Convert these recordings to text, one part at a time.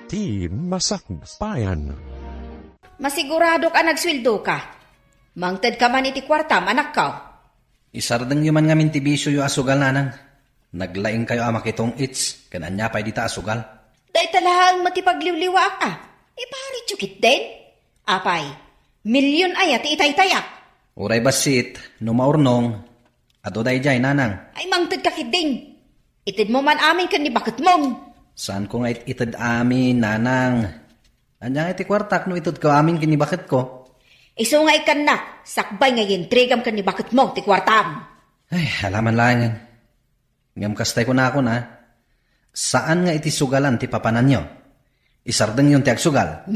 Ti masakbayan. Masigurado ka nagsweldo ka. Mangted ka man iti kwarta, anak ka. Isardeng yuman ngamin ti bisyo yu asugal nanang. Naglaing kayo ama kitong its, kananya pa'y dita asugal. Day talahang matipagliwliwa ka. Ipari tsukit din. Apay, milyon ay at itay-tayak. Uray basit, numaurnong, ado day jay nanang. Ay mangted ka kiding. Itid mo man amin kan ni bakit mong. Saan ko nga itid amin, nanang? Anya iti kwartak no itid ko amin kinibakit ko. Iso nga ikan na, sakbay nga yintrigam kan ni bakit mong ti kwartam. Ay, halaman lang yan. Ngam kastay ko na ako na. Saan nga iti sugalan ti papanan nyo? Isardeng yung ti agsugal.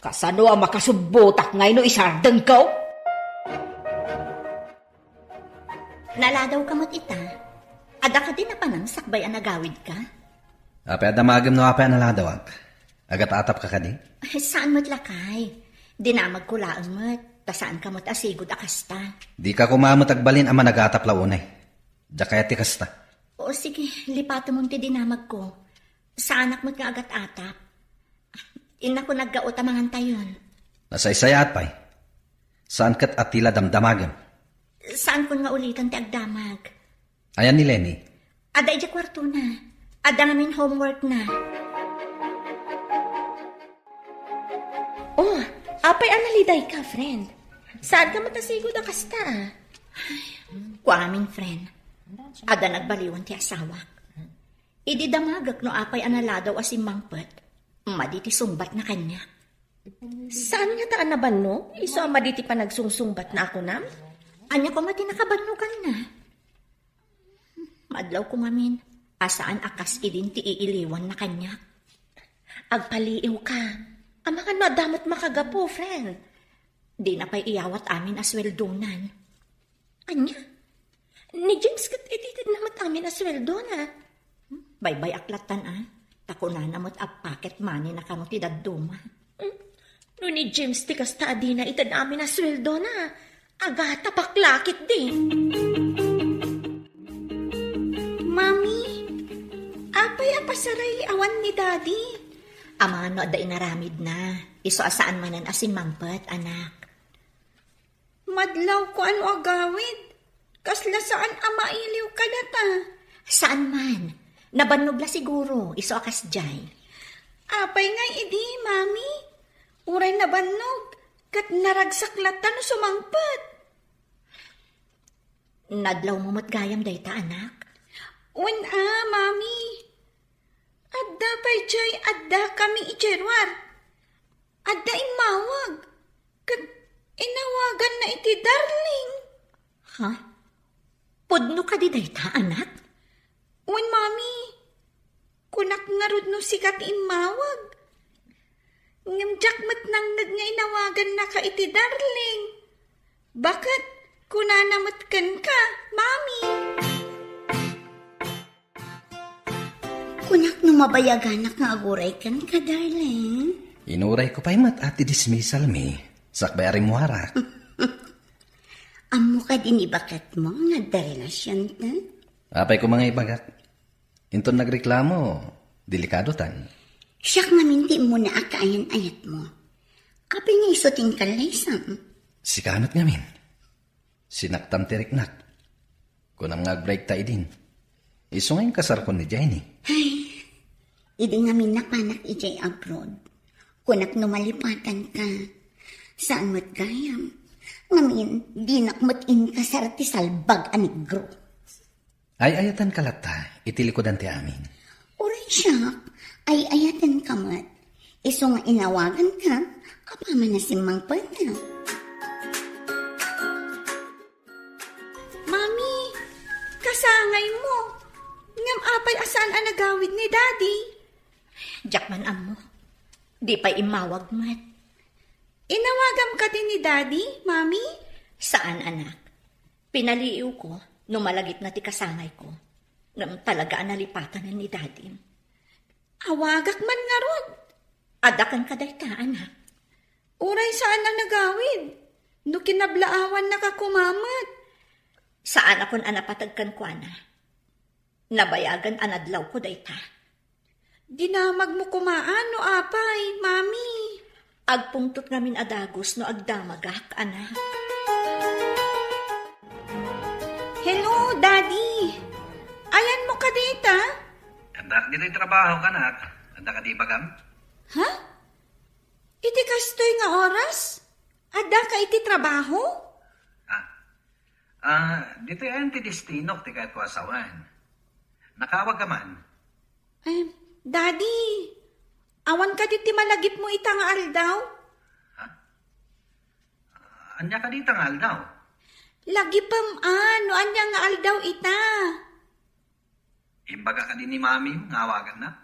Kasano ang makasubutak ngay no isardeng ko? Naladaw ka mo't ita. Ada ka din na panang sakbay ang nagawid ka? Ape adamagam no ape analadawak. Agat atap ka kadi? Saan mo't lakay? Dinamag kulaan mo't. Tasaan ka mo't asigod akasta. Di ka kumamot agbalin ama nagatap launay. Diya kaya ti kasta. O sige, lipato mong ti dinamag ko. Sa anak mo't nga agat atap. Ina ko naggaot amangan tayon. Nasa isayat pa'y. Saan kat atila damdamagam? Saan ko nga ulitan ti agdamag? Ayan ni Lenny. Ada ija kwarto na. Ada namin homework na. Oh, apay analiday ka, friend. Saan ka matasigod ang kasta? Kuamin, friend. Ada nagbaliwan ti asawak. Idi damagak no apay analadaw asim mangpet. Maditi sumbat na kanya. Saan nga taan na ba no? Iso ang maditi pa nagsungsungbat na ako nam? Anya ko mati nakabanugan na. Madlaw ko mamin. Asaan akas idin ti iiliwan na kanya. Agpaliiw ka. Ama ka no damot makagapo, friend. Di na pa'y iyawat amin asweldonan. Anya? Ni James kat ititid namat amin asweldo na. Baybay aklatan Tako na namot a pocket money na kamo ti dadduma. No ni James ti kasta adina itad amin asweldo na. Agata paklakit di. Mami, apay apasaray awan ni Daddy. Ama no da inaramid na. Iso asaan manan asin mangpet, anak. Madlaw ko ano agawid. Kasla saan ama iliw ka data. Saan man? Nabanog la siguro. Iso akas jay. Apay nga idi, mami. Uray na banog. Kat naragsaklatan no sumangpet. Nadlaw mo matgayam day ta, anak. Mami. Adda pa'y jay, adda kami ijerwar. Adda imawag. Kat inawagan na iti darling. Ha? Pudno ka di day ta, anak? Mami. Kunak nga rod no sikat imawag. Ngimjak matnangdag nga inawagan na ka iti darling. Bakit? Kunanamatkan ka, mami. Kunak no mabayaganak nga aguray kan ka, darling. Inuray ko pa'y mat ati dismissal mi. Sakbay aring muharak. Amo ka din ibakat mo nga da relasyon ta? Apay ko mga ibagat. Inton nagreklamo, delikado tan. Siyak nga minti mo na akaayan-ayat mo. Kapay nga isuting kalaysam. Sikanot ngamin. Sinaktam tiriknak. Kunam nga break tayo din. Iso nga yung kasar ko ni Jenny. Ay, idi nga minapanak ijay abroad. Kunak numalipatan ka. Saan mo't gayam? Ngamin, di nakmat in kasar ti salbag anigro. Ay ayatan kalata, itilikodan ti amin. Uray siya, ay ayatan ka mat. Iso nga inawagan ka, apama na si Mang Pata. Mami, kasangay mo. Ngam apay asaan ang nagawid ni Daddy. Jakman amo, di pa imawag mat. Inawagam ka din ni Daddy, Mami? Saan, anak? Pinaliiw ko, numalagit na ti kasangay ko. Ngam talaga analipatan na ni Daddy. Awagak man nga rod. Adakan ka day ka, anak. Uray saan ang nagawid? No kinablaawan na ka kumamat. Saan akon anapatagkan ko, ana? Nabayagan anadlaw ko day ta. Dinamag mo kumaan no apay, mami. Agpungtot ngamin adagos no agdamagak, anak. Hello, Daddy. Ayan mo ka dita? Handa dito yung trabaho ka, anak. Handa ka di bagam? Ha? Iti kastoy nga oras? Ada ka iti trabaho? Dito yung antidestino, ti kahit wasawan. Nakawag ka man. Daddy, awan ka diti malagip mo ita nga aldaw? Anya ka dito nga aldaw. Lagipam ano, anya nga aldaw ita? Imbaga ka din ni mami, ngawagan na.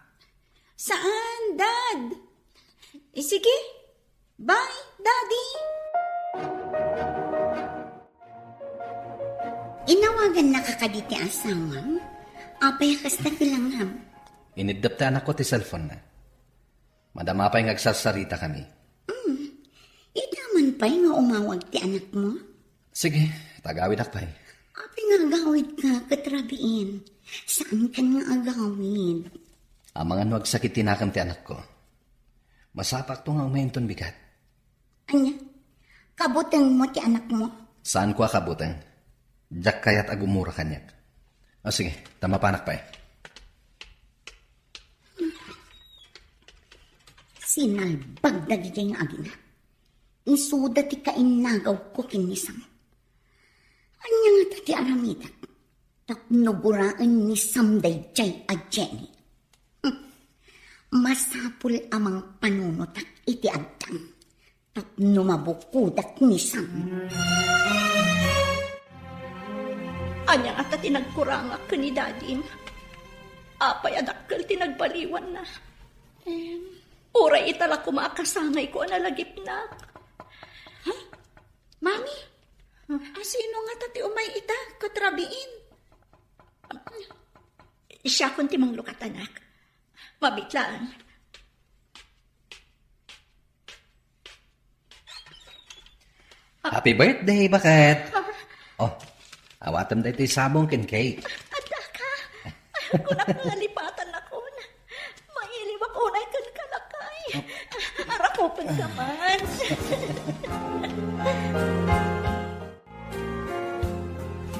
Saan, Dad? Sige. Bye, Daddy. Inawagan na kakaditi asawang, apay kasta kilangham. Inidap ta anak ko ti cellphone na. Madama pa'y ngagsasarita kami. Idaman pa'y nga umawag ti anak mo. Sige, tagawid akpay. Apay nga agawid ka, katrabiin. Saan ka nga agawid? Amangan wag sakit tinakam ti anak ko. Masapak to nga umahinton bigat. Anya, kabutang mo ti anak mo. Saan ko akabutang? Diyak kayat agumura kanyak. O sige, tama panak pa eh. Sinalbag na di nga agina. Isuda ti kainagaw ko kinisam. Anya nga ti aramidak. Tapnuguraan ni Samday Jay a Jenny. Masapul amang panunutak iti agtang. Tapnumabukudak ni Sam. Anya nga ta tinagkurangak ka ni Daddy. Apay adakkel tinagbaliwan na. Uray itala kumakasangay ko analagip na. Mami, sino nga tati umay ita, katrabiin? Siya kun timang lukat, anak. Mabitlaan. Happy birthday, bakit? Oh, awatam da ito yung sabong kin cake. Ada ka. Kunak nalipatan ako na. Mailiw ako na ikan kalakay. Arakupin ka man.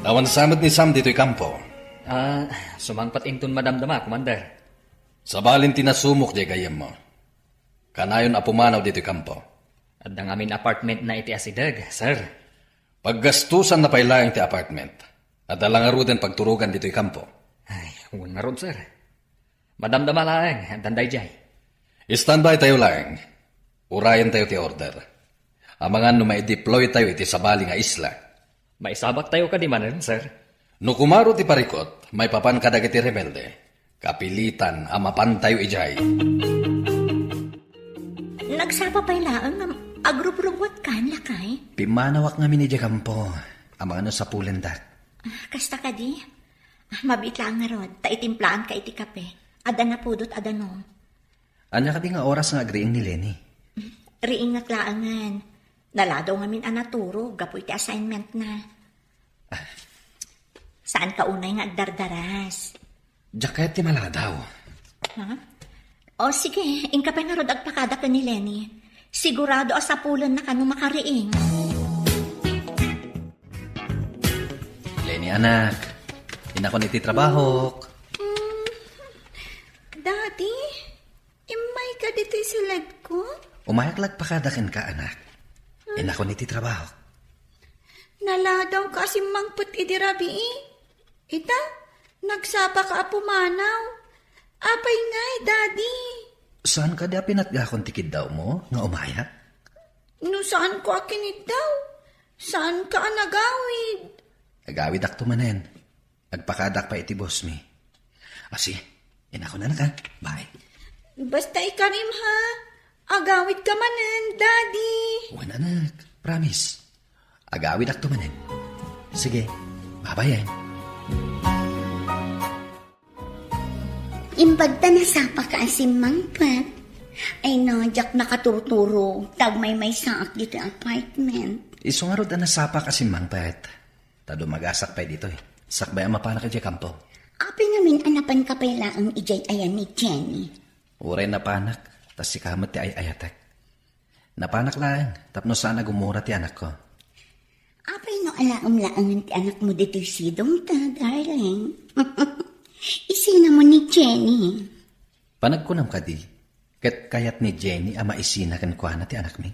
Awan samad ni Sam dito'y kampo. Sumangpat ington madamdama, Commander. Sa balin tinasumok di gayam mo. Kanayon apumanaw dito'y kampo. At ang amin apartment na iti asidag, sir. Paggastusan na pailaing ti apartment. At alangarudan pagturugan dito'y kampo. Ay, huwag na ron, sir. Madamdama lang, danday jay. Standby tayo lang. Urayan tayo ti order. Amangan no mai-deploy tayo iti sabali nga isla. Maisabak tayo ka di man, sir. No kumaro ti parikot, may papan kadag iti rebelde. Kapilitan amapan tayo ijay. Nagsapa pa ilaan agruprugot kan lakay. Pimanawak nga minidya kampo. Amangan no sa pulendak. Kasta ka di. Mabitlaan nga rod. Taitimplaan ka iti kape. Ada na pudot adanom. Anya ka di nga oras nga agriing ni Lenny. Riing nga tlaangan. Naladaw nga min anaturo. Gapoy ti assignment na. Saan ka unay nga agdardaras? Diyak kaya ti maladaw. Ha? O sige, ingkapay nga rod agpakada ka ni Lenny. Sigurado asapulan na ka nung makariing. Lenny anak, ina ko niti trabahok. Daddy, imay ka dito silad ko? Umayaklag pakadakin ka anak. Ina ko niti trabahok. Naladaw ka si mangput idirabi. Ita, nagsapa ka apumanaw. Apay ngay, Daddy. Saan ka da pinatgakon tikid daw mo nga umaya? No saan ko akinit daw? Saan ka nagawid? Agawid ak tumanen. Agpakadak pa iti boss mi. Asi, ina ko na ka. Bye. Basta ikarim ha. Agawid ka manen, Daddy. Wan anak, promise. Agawid ak tumanen. Sige, babayan. Imbagta na sapa ka asim mangpat. Ay no, jak nakaturuturo. Tagmay may saak dito apartment. Isungarod na nasapa kasi mangpet. Tado magasak pa dito eh. Sakbay ang mapana ka dyan kampo. Api namin anapan ka pala ang ijay ayan ni Jenny. Uray napanak, tas si kamat ti ay ayatek. Napanak lang, tapno sana gumura ti anak ko. Apay no alaam-laangan ti anak mo dito sidong ta, darling. Isina mo ni Jenny. Panagkunam ka di, kat kayat ni Jenny ama isina kan kwa na ti anak mi.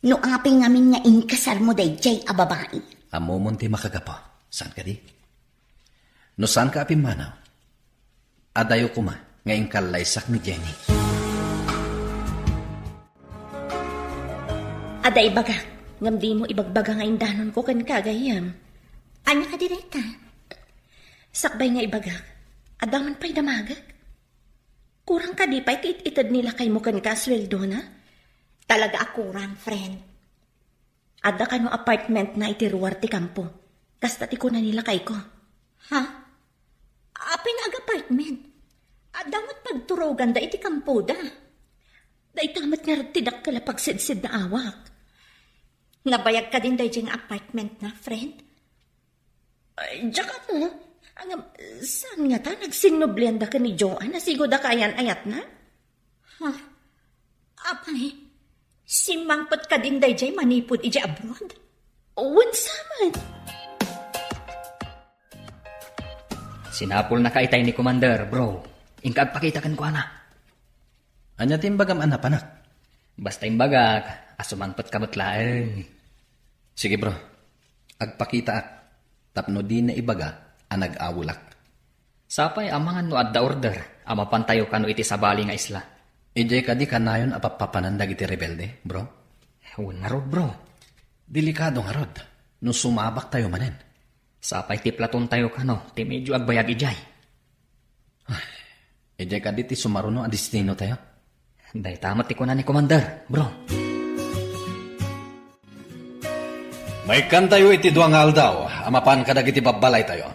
No apay ngamin nga inkasar mo day jay a babae. Amo mon ti makagapo, saan ka di? No saan ka apim manaw? Adayo kuma, ngayong kalaysak ni Jenny. Aday baga, ngam di mo ibagbaga nga indanon ko kan kagayam. Anya ka direta? Sakbay nga ibaga, adaman pa'y damagag. Kurang ka di pa'y ititad nila kay mo kan kasweldo na? Talaga akurang, friend. Ada ka no apartment na itiruwar ti kampo. Kasta ti ko na nila kay ko. Ha? Apin ag-apartment? Damot pagturogan da iti kampo da. Da itamat nga rin tidak kala pagsidsid na awak. Nabayag ka din da yung apartment na, friend? Ay, tsaka mo, saan nga ta nagsinublianda ka ni Joanne na sigo da kayan ayat na? Ha? Apay, si mangpot ka din da yung manipod iji abroad? Wansaman. Sinapol na kaitay ni Commander, bro. Ingkag pakitakan ko na. Anya timbagam anapanak? Basta imbagak, asumangpot kamot laeng. Sige bro, agpakita ak. Tapno di na ibaga, anag-awulak. Sapay amangan no adda order, amapantayo kano iti sabali nga isla. Ijay ka di kanayon apapapanandag iti rebelde, bro? Huwag nga rod, bro. Delikado nga rod. No sumabak tayo manen. Sapay ti platon tayo kano, ti medyo agbayag ijay. Ijay ka di ti sumaruno ang destino tayo. Day tamat ti ko na ni Commander, bro. May kan tayo iti duang aldaw, amapan kadag iti babalay tayo.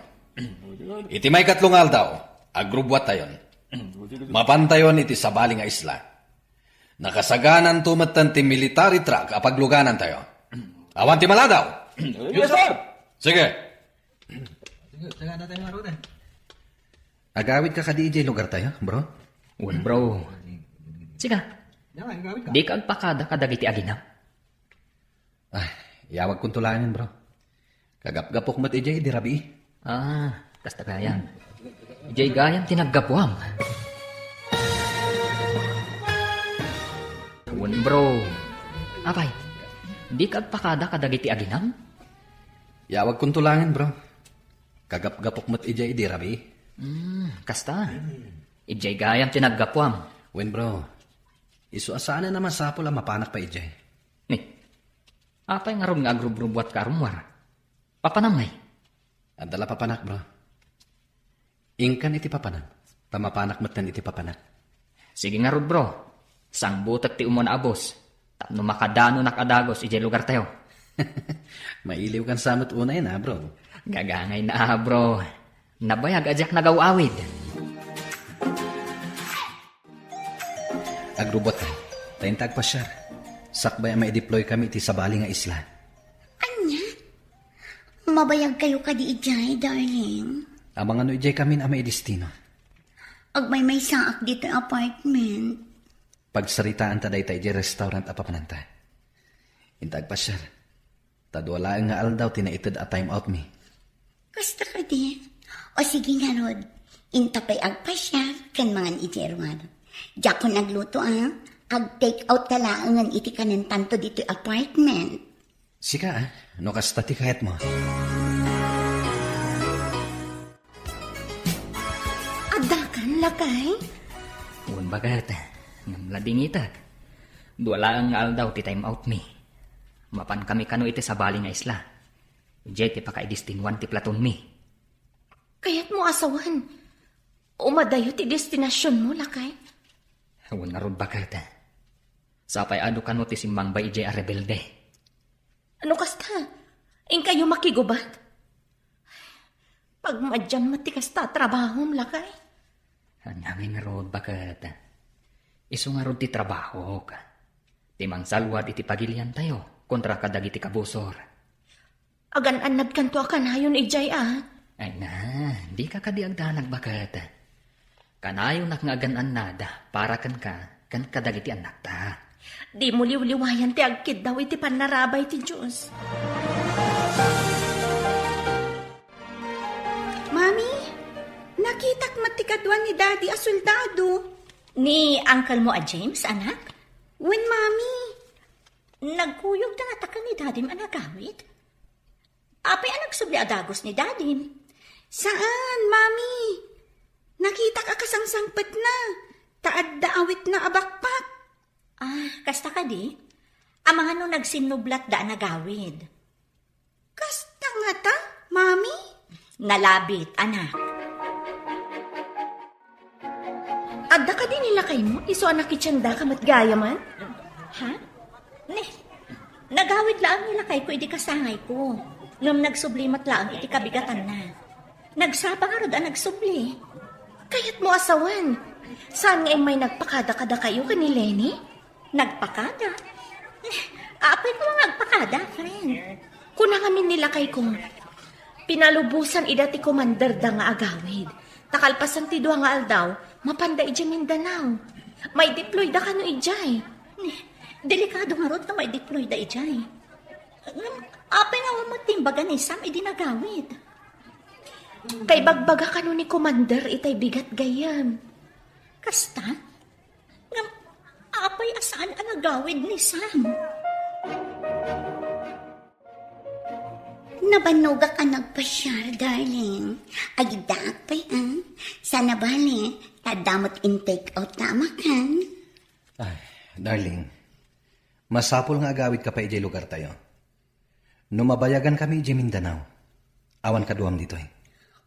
Iti may katlong aldaw, agrubwat tayon. Mapantayon iti sabali nga isla. Nakasaganan tumatan ti military truck apagluganan tayo. Awan ti maladaw. Yes, sir! Sige. Taga na tayo maroon. Agawid ka kadi ijay lugar tayo, bro? Uwan, bro. Sige. Di ka agpakada kadag iti aginam. Yawag kong tulanin, bro. Kagap-gapok mat ijay, di rabi. Kasta gayam. Ijay gayam tinaggapuam. Uwan, bro. Apay, di ka agpakada kadag iti aginam? Yawag kong tulanin, bro. Kagap-gapok mat ijay, di rabi. Kasta. Ijay gayam tinaggapuam. Wen, bro. Isu asana naman sapol ang mapanak pa ijay. Apay nga ron nga agrub-rubwat ka rumwar. Papanamay. Adala papanak, bro. Ingkan iti papanak. Tamapanak matan iti papanak. Sige nga ron, bro. Sang butak ti umon abos. Tapno makadano nakadagos ijay lugar tayo. Mailiw kan samot unay na, bro. Gagangay na, bro. Nabayag ajak nagawawid. Agrubot ka. Tayintag pa siya. Sakbay ang mai-deploy kami iti sabali nga isla. Anya? Mabayag kayo ka di ijay, darling. Amang ano ijay kami na mai-destino. Agmay saak dito apartment. Pagsaritaan ta day tayo ijay restaurant apapananta. Intag pa siya. Tadwala nga aldaw tinaitid a time out mi. Kasta ka di. O sige nga, Rod. Intapay agpasya kan mga ijay Diyak ko nagluto ag-take out kalaangan iti kanin tanto dito apartment. Sika no kastati kahit mo. Adakan lakay? Uwan bagat. Namlading itak. Duwala ang aldaw ti time out mi. Mapan kami kano iti sabali nga isla. Ijay ti pakaidistinwan ti platon mi. Kaya't mo asawan. Umadayo ti destinasyon mo, lakay. Uwan nga ron bagat. Sapay ado kano ti simbang ba ijay a rebelde. Ano kasta? In kayo makigubat? Pag madyan mati kasta trabaho mo, lakay. Namin nga ron bagat. Iso nga ron ti trabaho ka. Ti mangsalwad iti pagilian tayo kontra kadag iti kabusor. Agan-anad kanto akan hayon ijay Ay na, di ka kadiagdanag bagat. Kanayo nakngagan nada para kan kadagiti anak ta. Di mo liwliwayan ti agkid daw iti panarabay ti Diyos. Mami, nakitak matikadwan ni Daddy a soldado. Ni uncle mo a James, anak? When, Mami? Nagkuyog na nga ni Dadim anagawit? Apay anak subli adagos ni Dadim. Saan, Mami? Nakita ka kasangsangpet na. Taad daawit na abakpak. Kasta ka di? Ang mga no nagsinublat da nagawid. Kasta nga ta, Mami? Nalabit, anak. Adda ka din nila kay mo? Iso anak itsanda ka matgaya man? Ha? Nagawid lang nila kay ko, iti kasangay ko. Ngam nagsublimat lang, iti kabigatan na. Nagsapa nga rod ang nagsubli. Kayat mo asawan. Saan nga may nagpakada-kada kayo ka ni Lenny? Nagpakada? Apay mo nga nagpakada, friend. Kunangamin nila kay kong pinalubusan ida ti commander da nga agawid. Takalpasan ti dua nga aldaw, mapanda ija Mindanao. May deploy da ka no ijay. Delikado nga rod na may deploy da ijay. Apay nga matimbagan ni Sam, idinagawid. Kay bagbaga ka no ni commander, itay bigat gayam. Kasta? Ngam, apay asaan ang nagawid ni Sam? Nabanuga ka nagpasyar, darling. Agidaak pa yan. Sana bali, tadamot in take out tama kan. Ay, darling, masapol nga agawid ka pa ijay lugar tayo. Numabayagan kami ijay Mindanao. Awan ka duwam dito eh.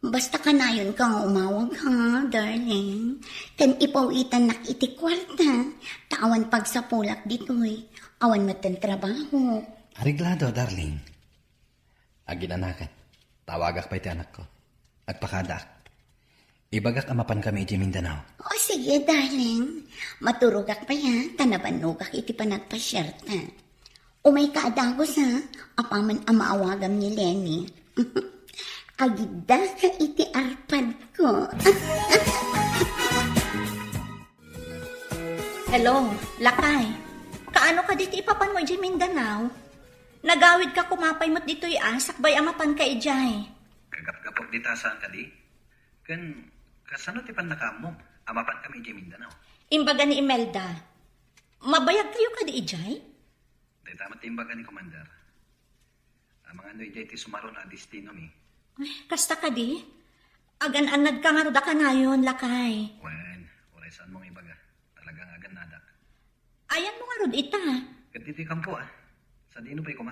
Basta ka na yun kang umawag ha, darling. Kan ipawitan nak iti kwarta. Tawan pagsapulak dito eh. Awan matan trabaho. Ariglado, darling. Agin anakan. Tawagak pa iti anak ko. At pakadak. Ibagak amapan kami iti Mindanao. O sige, darling. Maturugak pa ya. Tanabanugak iti panagpasyerta. Umay kaadagos ha. Apaman amaawagam ni Lenny. Agida ka iti arpad ko. Hello, Lakay. Kaano ka dito ipapan mo ijay Mindanao? Nagawid ka kumapay mo't dito sakbay amapan ka ijay. Kagap-gapok di tasaan ka di? Kasano ti panakam mo? Amapan kami ijay Mindanao. Imbaga ni Imelda. Mabayag kayo ka di ijay? Dahil tamat imbaga ni Commander. Ang mga ano ijay ti sumaro na destino mi. Kasta ka di? Agan-anad ka nga roda ka ngayon, Lakay. Wen, oray saan mong ibaga. Talagang agan nadak. Ayan mo nga rod ita. Katiti kampo Sa dino pa kuma?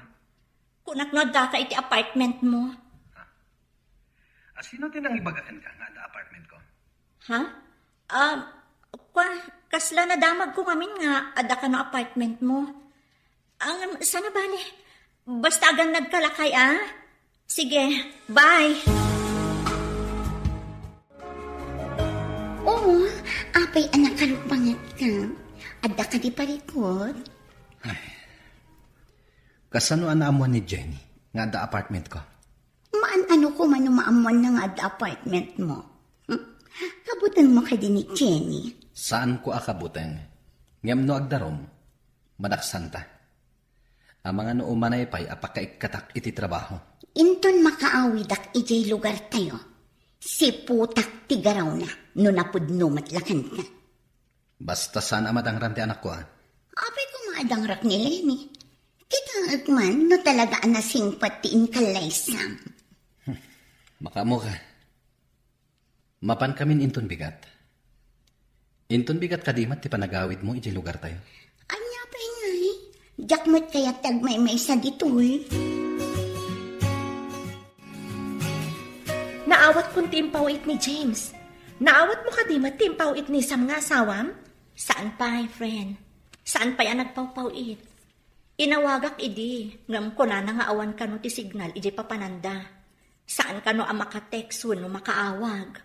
Kunak da ka iti apartment mo. Sino tinang ibagakan ka nga da apartment ko? Ha? Kasla na damag ko ngamin nga ada ka no apartment mo. Sana bali? Basta agan nagkalakay Sige, bye. Oo, apay anak kalupangat ka. Adda ka di parikot. Kasano anaamuan ni Jenny nga da apartment ko? Ano ko man umaamuan na nga da apartment mo. Kabutan mo ka din ni Jenny. Saan ko akabutan? Ngam no agdarom, madaksanta. Ang mga no umanay pa'y apakaikatak iti trabaho. Inton makaawidak ijay lugar tayo. Si putak tigaraw na, no napudno matlakan ka. Basta saan amadang ti anak ko Apay ko maadangrak ni Lenny. Kita man, no talaga anasing patiin kalaysam. Makamo ka. Mapan kamin inton bigat. Inton bigat kadimat ti panagawid mo ijay lugar tayo. Anya pa ngay. Jakmat kaya tagmay-may sa dito eh. Naawat kong timpawit ni James. Naawat mo ka di matimpawit ni Sam nga asawam? Saan pa, friend? Saan pa yan nagpawpawit? Inawagak idi. Ngam ko na nga awan ka no ti signal, iji papananda. Saan ka no ang makatext no makaawag?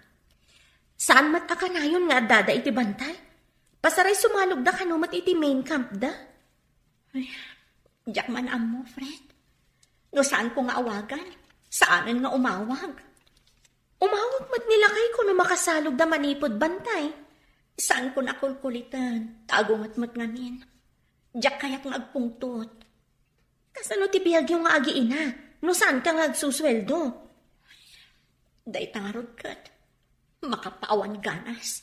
Saan mat akanayon nga dada iti bantay? Pasaray sumalog da kano mat iti main camp da? Ay, diyak man mo, friend. No saan ko nga awagan? Saanan nga umawag? Umawag mat nila kay ko no makasalog da manipod bantay. Saan ko nakulkulitan? Tago mat ngamin. Diyak kayak nagpungtot. Kasano ti biyag yung nga agiina? No saan ka nga agsusweldo? Day tangarod kat. Makapaawan ganas.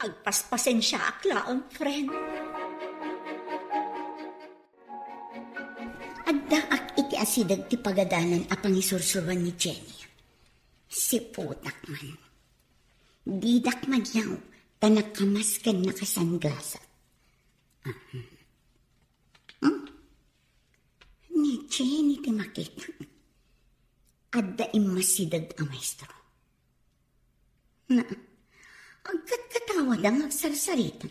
Agpaspasen siya aklaon, friend. Addaak iti asidag ti pagadanan apang isursurwan ni Jenny. Si putak man. Didak madyaw, tanakamaskan na kasanglasa. Ni Jenny ti makita. Adda imasidag ang maestro. Na, agkat katawad ang agsarsaritan.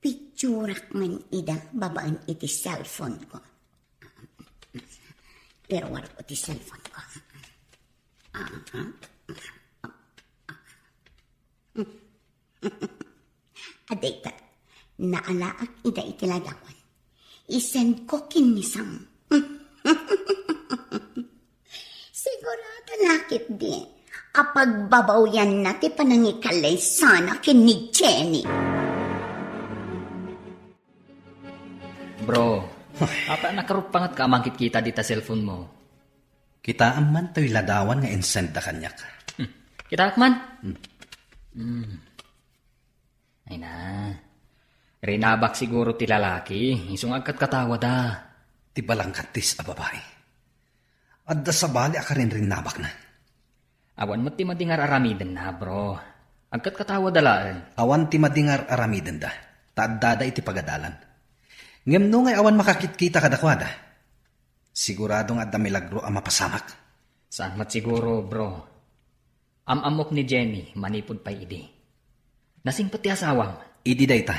Picturak man ida babaan iti cellphone ko. Pero wala ko iti cellphone ko. Adayta, naalaak ida iti ladawan. Isend ko kinisam. Sigurado lakit din. Kapag babaw yan na ti panangikalay sana kinig Jenny. Bro, apa nakarupangat ka amangkit kita dita cellphone mo? Kitaan man to'y ladawan nga insend da kanyak. Kita man? Ay na. Rinabak siguro ti lalaki. Isung agkat katawa da. Ti balangkatis a babae. Adda sa bali akarin rin nabak na. Awan mo ti madingar aramiden na, bro. Agkat katawa dalaan. Awan ti madingar aramiden da. Taadada iti pagadalan. Ngem no ngay awan makakitkita kadakwada. Siguradong adda milagro ang mapasamak. Saan mat siguro, bro? Amok ni Jenny, manipod pa idi. Nasing pati asawang. Idi dayta.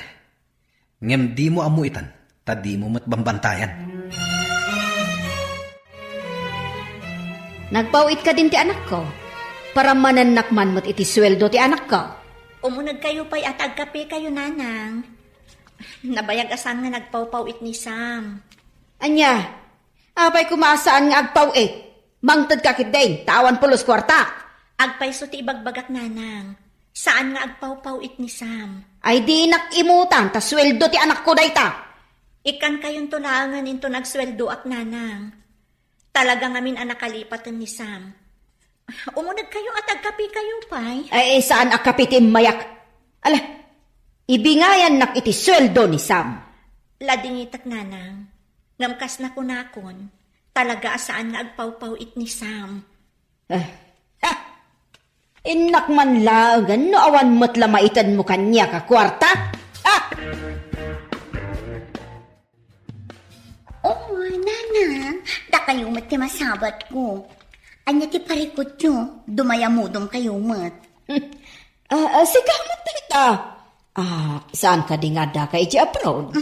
Ngem di mo amuitan, ta di mo matbambantayan. Nagpauit ka din ti anak ko. Para mananakman mo't iti sweldo ti anak ko. Umunag kayo pa'y at agkape kayo, nanang. Nabayag asan nga nagpawpawit ni Sam. Anya, apay kumasaan nga agpauit. Mangtad kakit din, tawan pulos kwarta. Agpayso ti ibagbagak, nanang. Saan nga agpawpawit ni Sam? Ay di nakimutan, ta sweldo ti anak ko dayta. Ikan kayong tulangan into nagsweldo at nanang. Talaga ngamin ang nakalipatan ni Sam. Umunag kayo at agkapi kayo, pay. Ay saan akapitin mayak? Ala, ibingayan nak iti sweldo ni Sam. Ladingitak, nanang. Ngamkas na kunakon. Talaga saan nga agpawpawit ni Sam. Inak man lagan, no awan mo't lamaitan mo kanya ka kwarta. Oo, nanang. Da kayo mat ti masabat ko. Anya ti parikot nyo, dumayamudong kayo mat. Sigamat dayta. Saan ka di nga da ka iti abroad?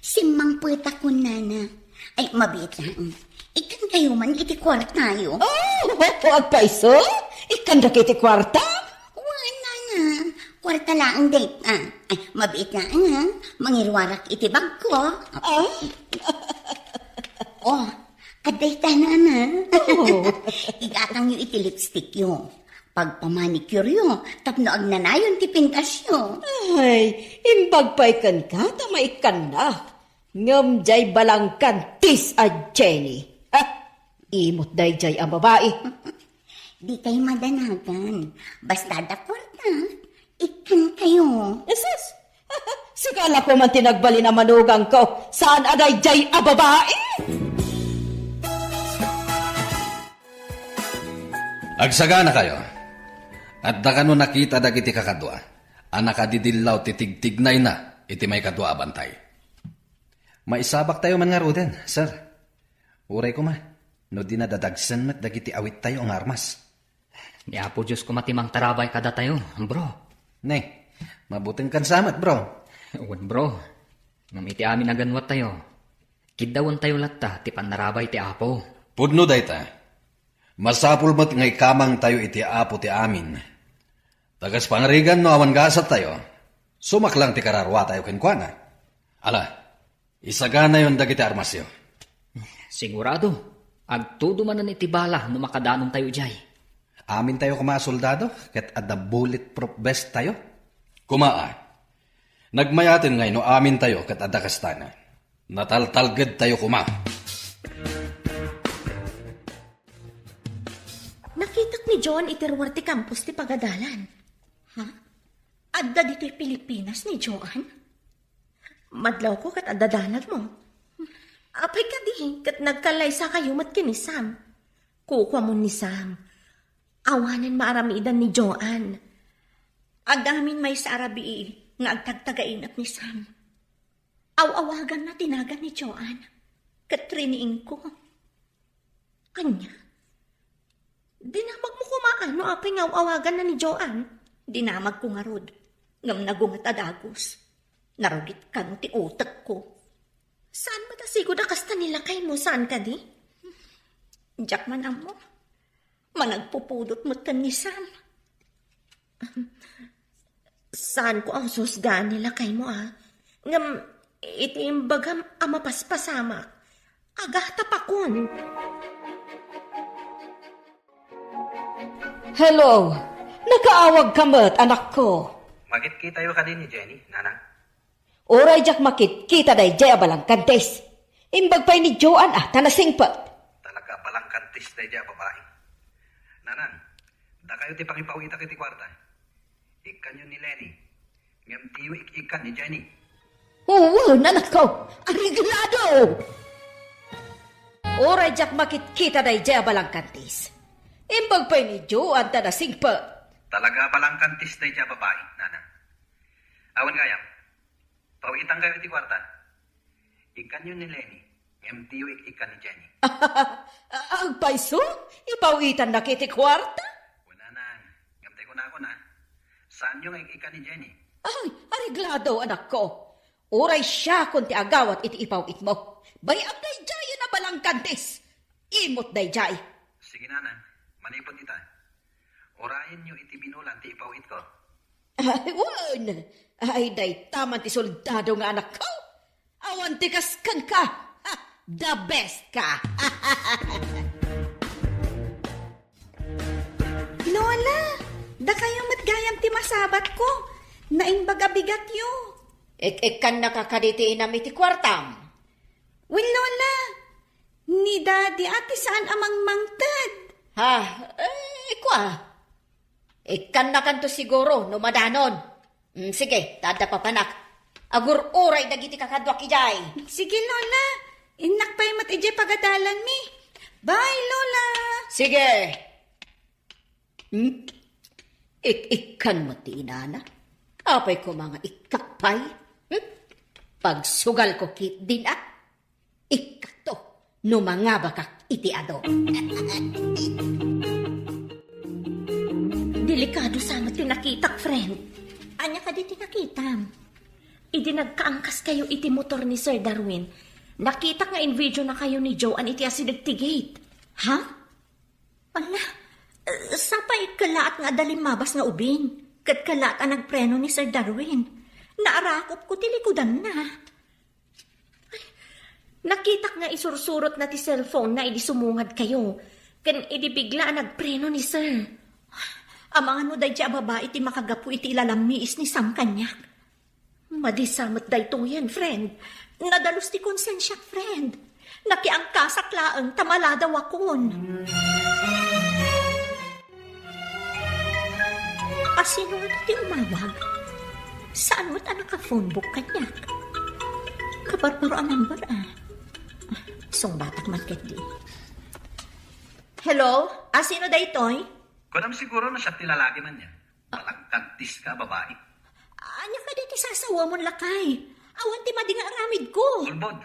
Simang puta ko, nana. Ay, mabit lang. Ikan kayo man iti kwartayo. Huwag pa iso? Ikan da iti kwarta? Wala na. Kwarta lang date. Ay, mabit lang ha. Mangirwarak iti bag ko. Oh, kadayta na. Igatang yung iti lipstick yo. Pag pamanicure yo, tapno agnanayon ti pintas yo. Ay, imbag pa ikan ka, tamaikan na. Ngam jay balangkan tis a Jenny. Imot day jay ang babae. Di kayo madanagan. Basta da kwarta, ikan kayo. Eses, sigala ko man tinagbali na manugang ko. Saan aday jay a babae? Agsagana kayo. At da kano nakita dagiti kakadwa. Anak adidillaw titigtignay na iti may kadwa abantay. Maisabak tayo man nga ruden, sir. Uray ko ma. No di na dadagsan mat dagiti awit tayo ang armas. Ni Apo Diyos kumatimang tarabay kada tayo, bro. Ne, mabuting kansamat, bro. Uwan, bro. Ngamiti amin aganwat tayo. Kidawan tayo latta, ti panarabay ti Apo. Pudno dayta. Masapul mat ngay kamang tayo iti Apo ti amin. Tagas pangarigan no awan gasat tayo. Sumaklang ti kararwa tayo kenkwana. Ala, isagana yon dagiti armasyo. Sigurado, agtudo man iti bala no makadanon tayo jay. Amin tayo kuma soldado, ket adda bulletproof vest tayo. Kumaa. Nagmayatin ngay no amin tayo ket adda kastana. Nataltalged tayo kuma. Nakitak ni John iterwarte campus ti pagadalan. Ha? Adda dito'y Pilipinas ni Joan? Madlaw ko kat adadanag mo. Apay ka di, kat nagkalaysa kayo mat kini Sam. Kukwa mo ni Sam. Awanan maaramidan ni Joan. Agamin may sa Arabi nga agtagtagainat ni Sam. Awawagan na tinagan ni Joan. Katriniing ko. Anya? Dinamag mo kumaano apay nga awagan na ni Joan. Dinamag ko nga rod. Ngam nagungat adagos. Narugit ka no ti utak ko. Saan ba tasigo na kasta nila kay mo? Saan ka di? Diyak man mo. Managpupudot mo tan ni Sam. Saan ko ang susgaan nila kay mo Ngam itiimbagam ang mapaspasama. Agatapakon. Hello, nakaawag ka mat, anak ko. Magit tayo ka din ni Jenny, nanang. Oray jak makit, kita day jay abalang kantes. Imbag pa'y ni Joan tanasingpat. Talaga palang kantis na dyan, babae. Nanan, da kayo ti pangipawita kiti kwarta. Ikan yun ni Lenny. Ngam tiyo ikan ni Jenny. Oo, nanak ko, ariglado! Oray jak makit, kita day jay abalang kantes. Imbag pa'y ni Joan tanasingpat. Talaga palang kantis na dyan, babae, nanang. Awan kayam, pawitan kayo ti kwarta. Ikan yun ni Lenny. Ngam tiyo ikan ni Jenny. Ang paiso, ipawitan na kiti kwarta? Wala nang, ngam tayo ko na. Saan yung ikan ni Jenny? Ay, ariglado, anak ko. Oray siya kung ti agawat iti ipawit mo. Bayag day jay na balang kantis. Imot day jay. Sige nanang, manipot ita. Orayin nyo iti binulan ti ipawit ko. Ay, wan. Ay, day taman ti soldado nga anak ko. Awan ti kaskan ka. Ha, the best ka. Lola, da kayo matgayam ti masabat ko. Naimbaga bigat yo. Ikan nakakaditi nami ti kwartam. Well, Lola, ni Daddy ati saan amang mangtad? Ha, kwa. Ikan na kanto siguro, numadanon. Sige, tada papanak. Agur oray dagiti kakadwa kijay. Sige, Lola. Inak pa'y mat-ije pagadalan mi. Bye, Lola. Sige. Ikan mo ti inana. Apay ko mga ikakpay. Pagsugal ko kit din Ikato, numangabakak iti ado. Delikado sama tinakitak, friend. Anya ka di tinakitam. Idi nagkaangkas kayo iti motor ni Sir Darwin. Nakita nga in video na kayo ni Joan iti asidagtigate. Ha? Ala, sapay kalaat nga dalimabas nga ubing. Kat kalaat ang nagpreno ni Sir Darwin. Naarakop ko tilikudan na. Nakita nga isursurot na ti cellphone na idi sumungad kayo. Kan idi bigla nagpreno ni Sir. Ang mga nuday dya babae iti makagapu iti ilalamiis ni Sam Kanyak. Madisamot dayto yan, friend. Nadalos ti konsensya, friend. Nakiangkasak laang tamaladaw akon. Asino na ti umawag? Saan mo't naka-phone book Kanyak? Kabarbaro ang number Song batak market di. Hello? Asino daytoy? Kunam siguro na siya tilalaki man yan. Palang kantis ka, babae. Anya ka diti sasawa mon lakay. Awan ti madi nga aramid ko. Ulbod,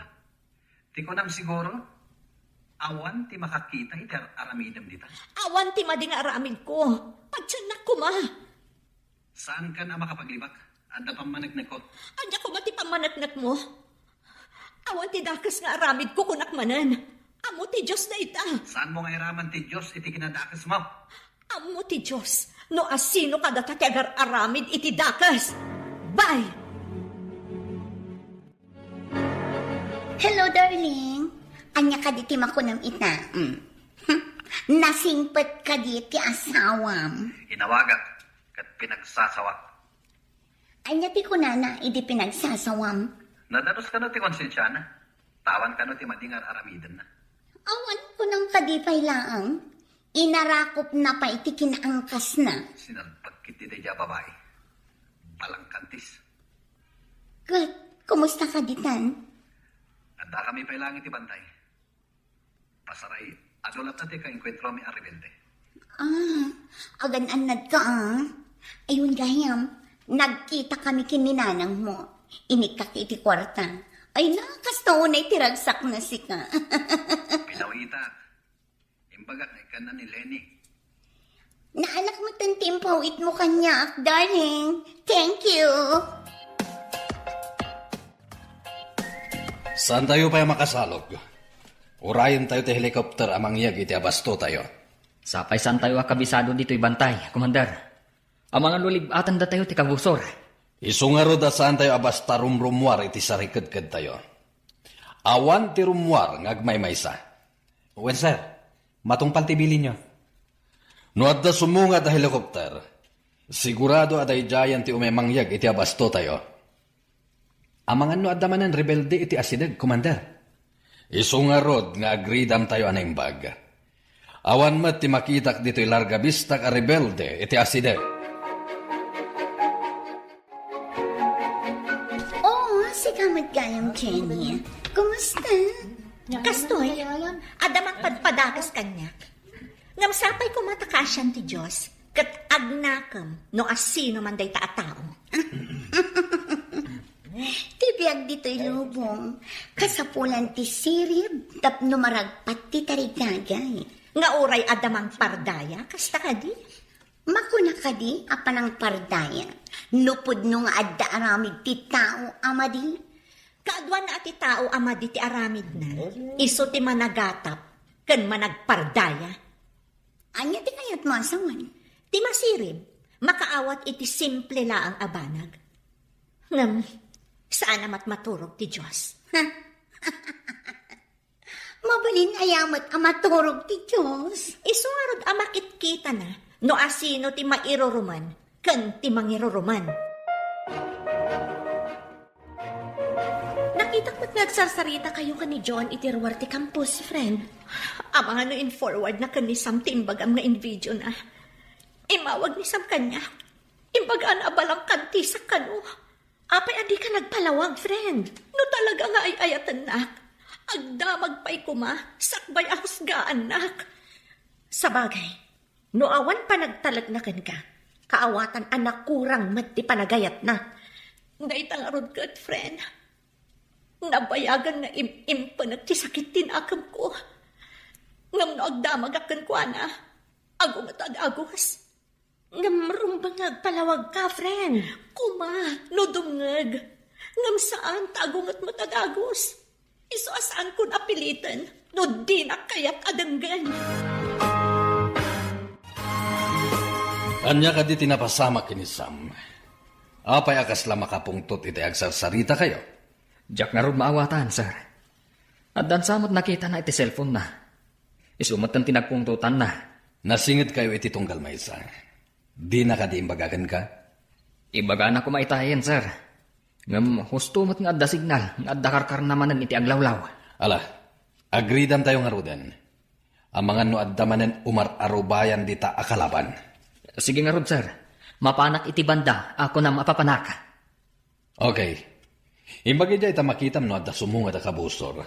ti kunam siguro, awan ti makakita iti aramidam dita. Awan ti madi nga aramid ko. Pagtsanak ko ma. Saan ka na makapaglibak? Anda pamanagnak ko. Anya ko mati pamanatnak mo. Awan ti dakas nga aramid ko kunak manan. Amo ti Diyos na ita. Saan mo nga iraman ti Diyos iti kinadakas mo? Amo ti Diyos. No asino kada ti agar aramid iti dakas. Bye! Hello, darling. Anya ka di timakunam ita. Nasingpet ka di ti asawam. Inawagak kat pinagsasawak. Anya ti kunana, idi pinagsasawam. Nadanos ka no ti konsensya na. Tawan ka no ti madingar aramidan na. Awan ko ng kadipay laang. Inarakop na pa iti kinaangkas na. Sinalpag kiti deja babae. Balang kantis. Kat, kumusta ka ditan? Anda kami pailangi ti bantay. Pasaray, adulat na ti ka-enkwentro mi aribelde. Agan-anad ka Ayun gayam, nagkita kami kininanang mo. Inikak iti kwarta. Ay nakastaw na itiragsak na si ka. Pinawita. Imbagak na ikan na ni Lenny. Naanak mo tantimpaw it mo kanya, darling. Thank you. Saan tayo pa makasalog? Urayan tayo ti helicopter amang yag iti abasto tayo. Sapay saan tayo akabisado dito ibantay, Commander. Ang mga lulibatan da tayo ti kabusor. Isungaro da saan tayo abasta rumrumwar iti sarikad-kad tayo. Awan ti rumwar ngagmaymaysa. Wen sir, matungpal ti bilin nyo. No adda sumunga da helicopter, sigurado aday jayan ti umemangyag iti abasto tayo. Amangan no adda manan rebelde iti asideg, Commander. Isungarod nga agridam tayo anaimbag. Awan mat ti makitak dito ilarga bistak a rebelde iti asideg. Si kamat gayam, Jenny. Kumusta? Kastoy, adamang padpadakas kanyak. Ngam sapay ko matakasyan ti Diyos, kat agnakam no asino man day taatao. Tibiyag dito'y lubong. Kasapulan ti sirib, tapno maragpat ti tarigagay. Nga uray adamang pardaya, kasta ka di? Makuna ka di, apanang pardaya. Nupod nung adda aramid ti tao, amadi. Kaadwan na ati tao amadi ti aramid na, iso ti managatap, kan managpardaya. Anya ti kayat masawan? Ti masirib, makaawat iti simple laang abanag. Ngam, saan namat maturog ti Diyos? Mabalin ayamat amaturog ti Diyos. Isungarod amakit kita na, no asino ti mairoruman, kan ti mangiroruman. Nakita ko't nagsarsarita kayo ka ni John itiruar ti campus, friend. Ama no in forward na kan ni Sam timbagam nga in video na. Imawag ni Sam kanya. Imbagaan abalang kanti sa kano. Apay adi ka nagpalawag, friend. No talaga nga ay ayatan nak. Agdamag pa'y kuma, sakbay ahusgaan nak. Sa bagay, no awan pa nagtalagnakan ka, kaawatan anak kurang mati panagayat na. Naitangarod ka, friend. Nabayagan na impanag ti sakit tinakam ko. Ngam no agdamag akan ko na, agong at agagos. Ngamrumbang nagpalawag ka, friend. Kuma, no dungag. Ngam saan tagong at matagagos. Iso asaan ko napilitan, no di na kaya't adanggan. Anya ka di tinapasama kini Sam. Apay akas la makapungtot iti agsarsarita kayo. Jack nga ron maawatan, sir. At dan samot nakita na iti cellphone na. Isumat ang tinagpungtutan na. Nasingit kayo iti tunggal maysa. Di na ka di imbagagan ka? Ibaga na ko maitahin, sir. Ngam hustumot nga adda signal, nga adda karkar namanan iti aglawlaw. Ala, agridam tayo nga ruden. Amangan no adda manen umar-arubayan di ta akalaban. Sige nga rod, sir. Mapanak iti banda, ako na mapapanak. Okay. Imbagi jay ta makitam no adda sumunga da kabusor.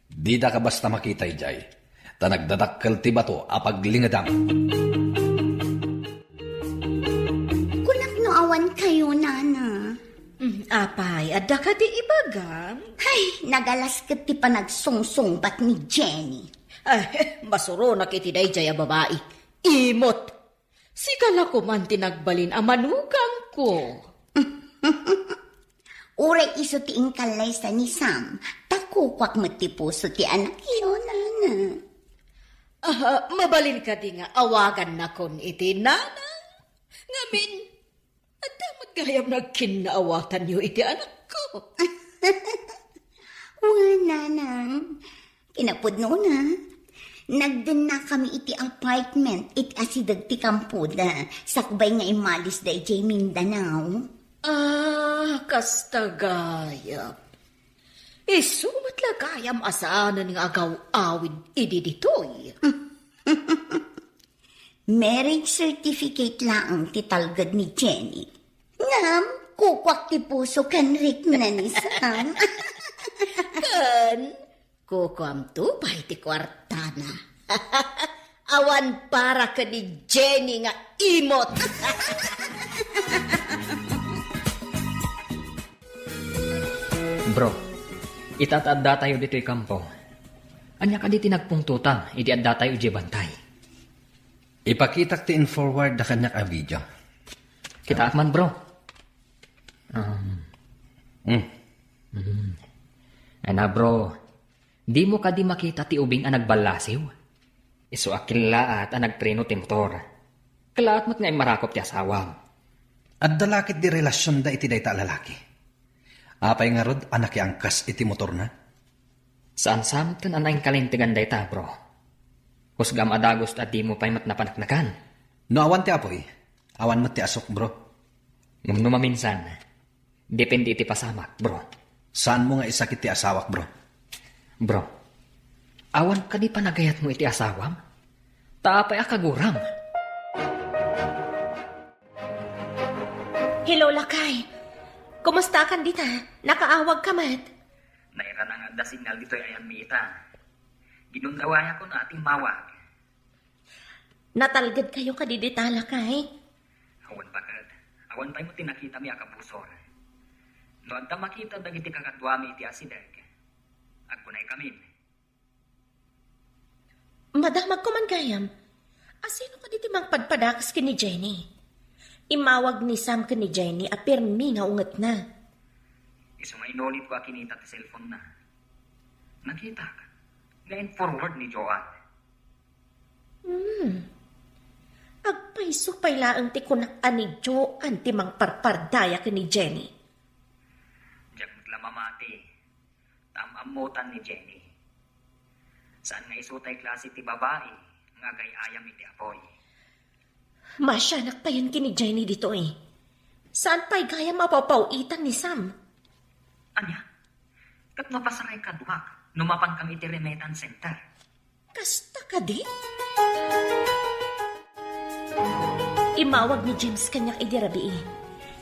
Di da ka basta makita jay. Ta nagdadakkel ti bato apaglingadam. Kunak no awan kayo, nana. Apay, adda ka di ibagam? Ay, nagalasket ti panagsungsungbat ni Jenny. Ay, masuro na kiti day jaya babae. Imot! Sikala ko man tinagbalin ang manugang ko. Uray iso ti ingkalay sa ni Sam. Takukwak mo ti puso ti anak yun, nana. Mabalin ka di nga awagan na kon iti nana. Ngamin, adda magayam nagkinaawatan niyo iti anak ko. Wala, nanang. Kinapudno na. Nagdan na kami iti apartment, iti asidag ti kampuda, sakbay nga imalis da iti Mindanao. Kastagayap. Isumat lagayam asaanan nga agaw-awid idi ditoy. Marriage certificate lang ti talgad ni Jenny. Ngam, kukwak ti puso kan Rick na ni Sam. Kan, kukwam to pa iti kwartana. Awan para ka ni Jenny nga imot. Bro, itatadda tayo dito'y kampo. Anya ka di tinagpungtuta, idi adda tayo ije bantay. Ipakitak ti in forward da kanyak a video. Kita man bro. Ana bro, di mo ka di makita ti ubing ang nagbalasiw. Iso akilaat ang nagpreno ti motor. Kalaat mo't nga marakop ti asawam. At dalakit di relasyon da iti dayta lalaki. Apay nga rod anak angkas iti motor na. Saan samten anay kalintigan dayta bro. Husgam adagos at di mo pa'y matnapanaknakan. No awan ti apoy, awan mo ti asok bro. Ngum maminsan, depende iti pasamak bro. Saan mo nga isakit ti asawak bro? Bro, awan ka di pa nagayat mo iti asawam? Taapay akaguram. Hello, Lakay. Kumusta kan dita? Nakaawag ka mat? Naira na nga da signal dito ayan miita. Ginundawaya ko na ating mawag. Natalgad kayo kadidita, Lakay? Awan bakit? Awan tayo mo tinakita mi akabusor. Noon ta makita dagiti kakadwami iti asideg. Agpunay kamin. Madamag ko man gayam. Asino ka diti mang padpadakas ki ni Jenny? Imawag ni Sam ka ni Jenny a pirmi nga unget na. Iso nga inulit ko akinita ti cellphone na. Nakita ka. Ngayon forward ni Joan. Agpaiso pay laang ti kunak ani Joan ti mang parpardaya ka ni Jenny. Diyak maglamamati. Tamamutan ni Jenny. Saan nga isutay klase ti babae nga gayayam iti apoy. Masyanak pa yan ki ni Jenny dito eh. Saan pa'y gaya mapapawitan ni Sam? Anya? Kat mapasaray ka dumak. Numapan kami iti remittance center. Kasta ka di? Imawag ni James kanyak idirabi eh.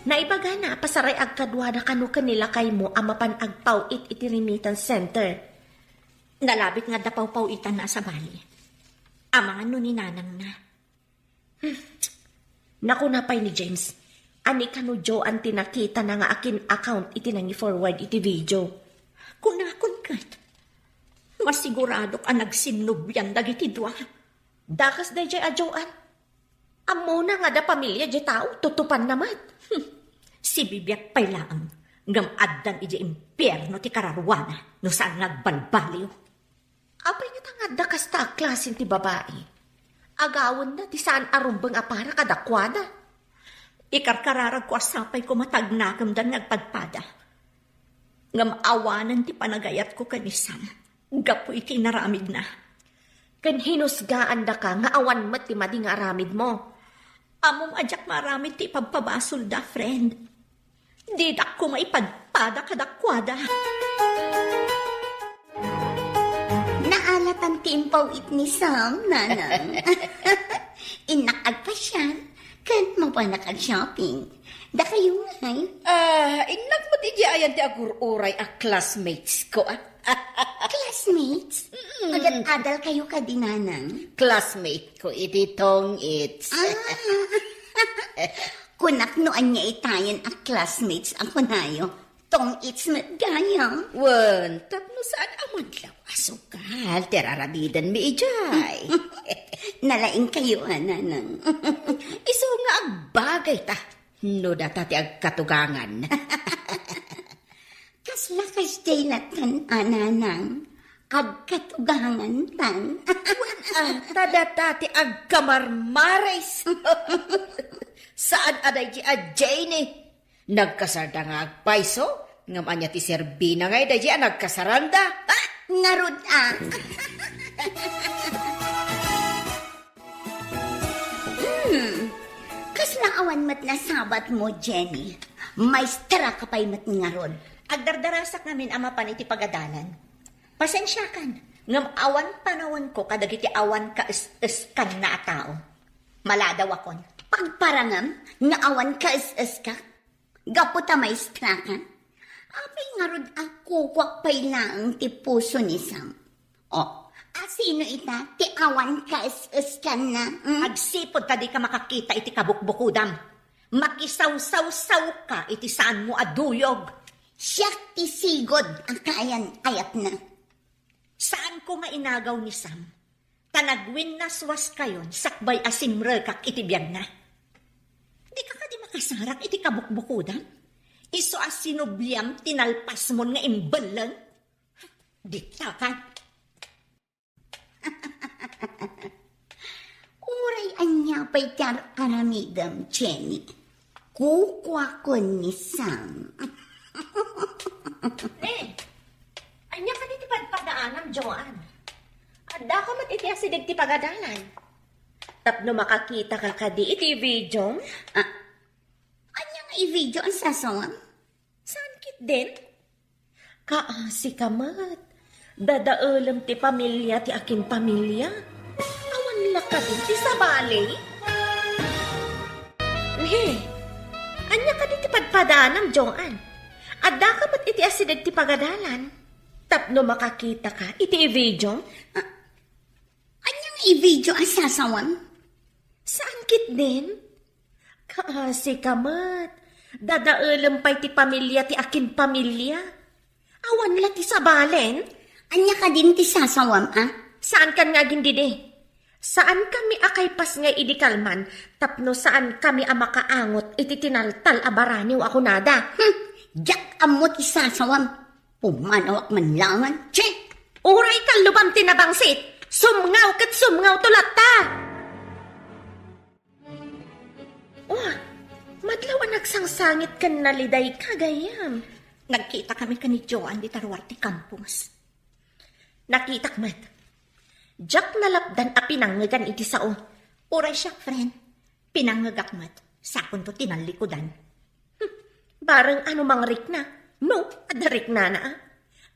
Naibaga na pasaray agkadwada kanu kanila kay mo amapan agpawit iti remittance center. Nalabit nga dapaw-pawitan na sa bali. Amangan no ni nanang na. Naku napay ni James. Ani kanu Joan tinakita na nga akin account iti nangi forward iti video. Kunakon kat. Masigurado ka nagsinubyan dagiti dua. Dakas day jay a Joan. Amo na nga da pamilya jay tao tutupan naman. Si Bibiak pay laang. Ngam addan iti impyerno ti kararwana no saan nagbalbaliw. Apay nga tangad da kasta klasin ti babae. Agawon na ti saan arumbang apara kadakwada. Ikarkararag ko asapay ko matagnakam dan nagpadpada. Ngam awanan ti panagayat ko kanisam. Gapo iti naramid na. Kan hinusgaan da ka nga awan mat ti madi nga aramid mo. Among ajak maramid ti pagpabasol da, friend. Di dak ko maipadpada kadakwada. Naalatan ti impawit ni Sam, nanang. Inakagpasyal, kan mapanak ang shopping. Da kayo ngay. Inag mo ti ayan ti agururay a classmates ko. Classmates? Agad-adal kayo ka dinanang. Classmate ko iti tong it's. Kunak noan niya itayan at classmates ako nayo. Tong it's gaya. Wan, tapno saan amad law asukal, terarabidan mi ijay. Nalaing kayo, nanang. Iso nga agbagay ta. No data ti agkatugangan. Kaslakas day natan, nanang. Agkatugangan tan. Tadata ti agkamarmares. Saan aday ti Jenny? Nagkasarda nga agpaiso? Ngam anya ti Serbina ngay day nagkasaranda. Narud Naawan mat na sabat mo, Jenny. Maestra ka pa'y mat nga ron. Agdardarasak namin ama pan iti pagadalan. Pasensya kan, ngam awan panawon ko kadag iti awan ka is kan na tao. Maladaw akon. Pagparangam, nga awan ka is ka. Gaputa maestra ka. Apay nga ron ako kwak pa'y lang ti puso ni Sam. O, sino ita? Ti awan ka is ka na. Agsipod ka di ka makakita iti kabukbukudam. Makisaw-saw-saw ka iti saan mo aduyog. Siyak ti sigod ang kaayan ayat na. Saan ko nga inagaw ni Sam? Tanagwin naswas kayon, sakbay asimre kak iti biyag na. Di ka di makasarak iti kabukbukudan? Iso as sinubliam tinalpas mo nga imbalang? Di ka ka. Uray anya pa'y aramidam, Jenny. Kukwa ko ni Sam. Anya ka di ti padpadaanam, Joan. Adda ka mat iti asidig ti pagadalan. Tapno makakita ka kadi iti video. Anya nga i-video ang sasawam? Saan kit din? Kaasi ka mat. Dadaulam ti pamilya ti akin pamilya. Awan laka din ti sabali. Anya ka di ti padpadaanam, Joan. Adda ka mat iti asidig ti pagadalan. Tapno makakita ka iti video. Anya nga i-video ang sasawam? Saan kit din? Kaasi ka mat. Dadaulam pa'y ti pamilya ti akin pamilya. Awan la ti sabalen. Anya ka din ti sasawam, Saan kan nga gindide? Saan kami akaypas nga idikalman, tapno saan kami amakaangot iti tinaltal abaraniw ako nada. Diyak amot ti sasawam. Pumanawak man langan. Che! Uray kalubam tinabangsit. Sumngaw kat sumngaw tulata. Madlawan nagsangsangit kan naliday kagayam. Nagkita kami ka ni Joan di Tarwarte Campus. Nakitak mat. Jack nalapdan a pinangagan iti sao. Uray siya, friend. Pinangagak mat. Sakon to tinalikudan. Barang ano mang rik na. No, adarik na.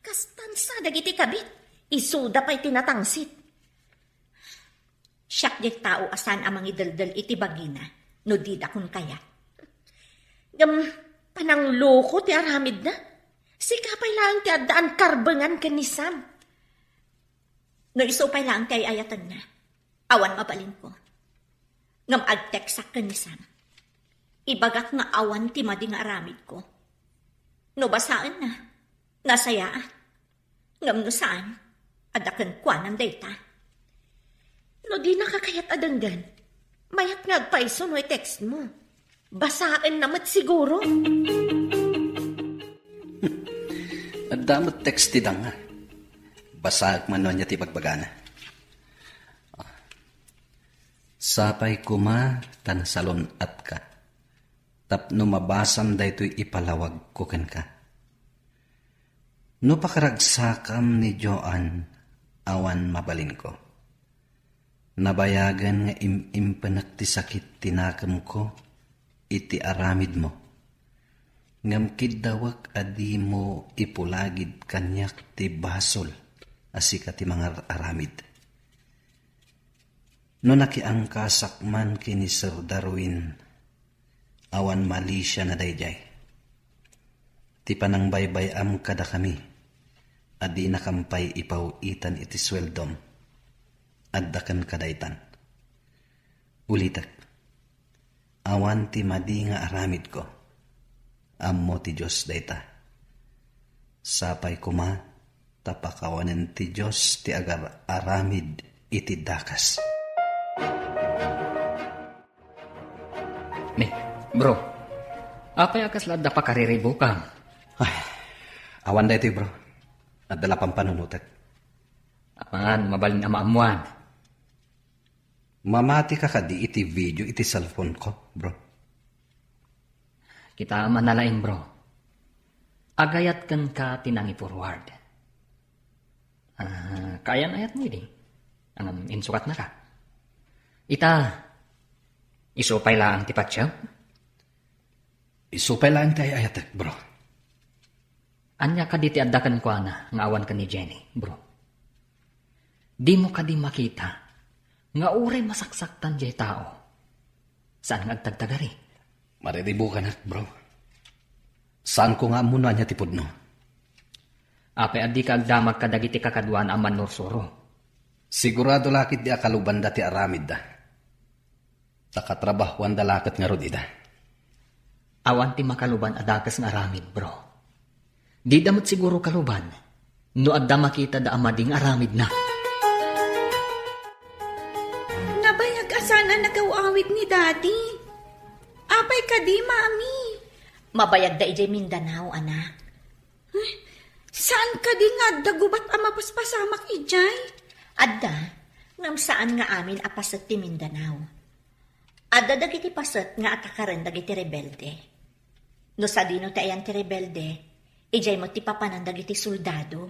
Kastansa dagiti kabit. Isuda pa'y tinatangsit. Siyak di tao asan amang idaldal iti bagina. No di dakon kaya. Panangloko ti aramid na. Sikapay lang ti addaan karbengan ka ni Sam. No isupay lang kay ayatan na. Awan mabalin ko. Ngam agteksak ka ni Sam. Ibagak nga awan ti madi nga aramid ko. No basaan na. Nasayaan. Ngam no saan. Adakan kwa ng data. No di nakakayat adanggan. Mayat ngagpaiso no text mo. Basaan namat siguro. At damot text ti nga. Basag man niya ti pagbagana. Sapay kuma tan salon at ka. Tapno mabasam da ito'y ipalawag ko ken ka. No pakaragsakam ni Joan, awan mabalin ko. Nabayagan nga impanak ti sakit tinakam ko, iti aramid mo. Ngam kidawak adi mo ipulagid kanyak ti basol, asika ti mga aramid. No nakiangkasak man kini Sir Darwin, awan mali siya na dayjay. Ti panang baybayam kada kami, adi nakampay ipawitan iti sweldom, addakan kadaytan. Ulitak, awan ti madi nga aramid ko, ammo ti Diyos dayta. Sapay kuma, tapakawanan ti Diyos ti agar aramid iti dakas. Bro, apay akas lada pa kariribo ka? Ay, awan da ito bro. At dala pang panunutat. Apangan, mabalin na maamuan. Mamati ka di iti video iti cellphone ko, bro. Kita manalain, bro. Agayat kan ka tinangi forward. Kayan ayat mo ini. Ang insukat na ka. Isupay lang ti patsyag. Isupay lang tayo ayatek, bro. Anya ka di ti addakan ko na nga awan ka ni Jenny, bro. Di mo ka di makita nga uray masaksaktan jay tao. Saan nga agtagtagari? Mariribo ka na, bro. Saan ko nga muna niya tipod no? Apay adi ka agdamag ka dagiti kakadwan aman norsoro. Sigurado lakit di akaluban dati aramid da. Takatrabahuan da lakit nga rodida. Awan ti makaluban adakas nga aramid, bro. Di damot siguro kaluban. No adda makita da amading aramid na. Nabayag asana nagawawit ni Daddy. Apay ka di, Mami. Mabayag da ijay Mindanao, anak. Saan ka di nga dagubat ama paspasamak ijay? Adda, ngam saan nga amin apasat ti Mindanao. Adda dagiti pasat nga atakaran dagiti rebelde. No sa dino ti ayan ti rebelde, ijay mo ti papanan dagiti soldado.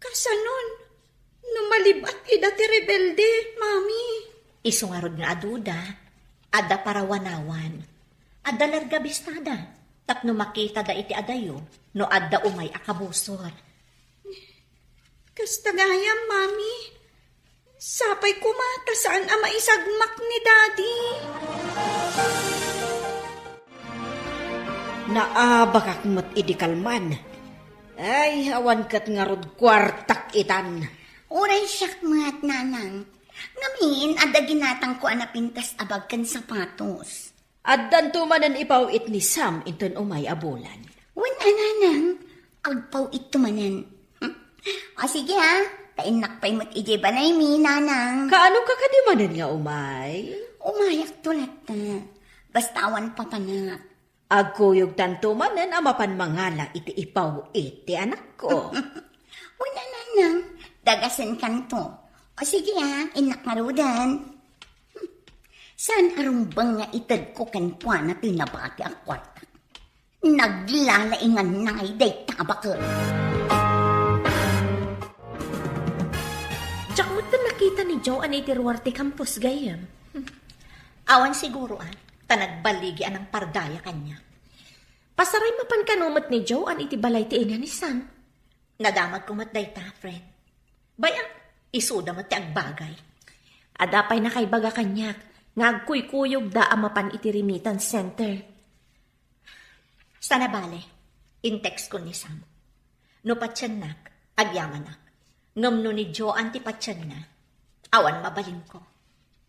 Kasanon, numalibat ida ti rebelde, Mami. Isungarod nga aduda, adda parawanawan, adda largabistada, tapno makita da iti adayo, no adda umay akabusor. Kastagayam, Mami. Sapay kumata saan ama isagmak ni Daddy. Naabakak mo't idikalman. Ay, awan kat nga rod kwartak itan. Uray syakmat, nanang. Ngamin, ada ginatang ko anapintas abag kan sapatos. Addan tumanan ipaw it ni Sam inton umay abulan. Wala, nanang. Agpaw ito manan. O sige ha, tainak pa'y mat ije banay mi, nanang. Kaano ka kadimanan nga umay? Umayak tulat na. Bastawan pa panak. Agkuyog tantumanan amapan mangala iti ipaw iti anak ko. Wala, nanang. Dagasan kanto. O sige ha, inak marudan. Saan arumbang nga itad ko kanpuan na pinabati ang kwarta? Naglalaingan na ngay day tabakal. Tsak mo't na nakita ni Joan iti Ruarte Campus gayam. Awan siguro tanagbaligi anang pardaya kanya. Pasaray mapan kanumot ni Joan iti balay ti ina ni Sam. Nadamag kumat dayta, friend. Bayang, isuda mo ti agbagay. Adapay na kay baga kanyak, ngagkuy-kuyog da amapan iti remittance center. Sana bale, in-text ko ni Sam. No patsanak, agyamanak. Ngam no ni Joan ti patsan na, awan mabalin ko.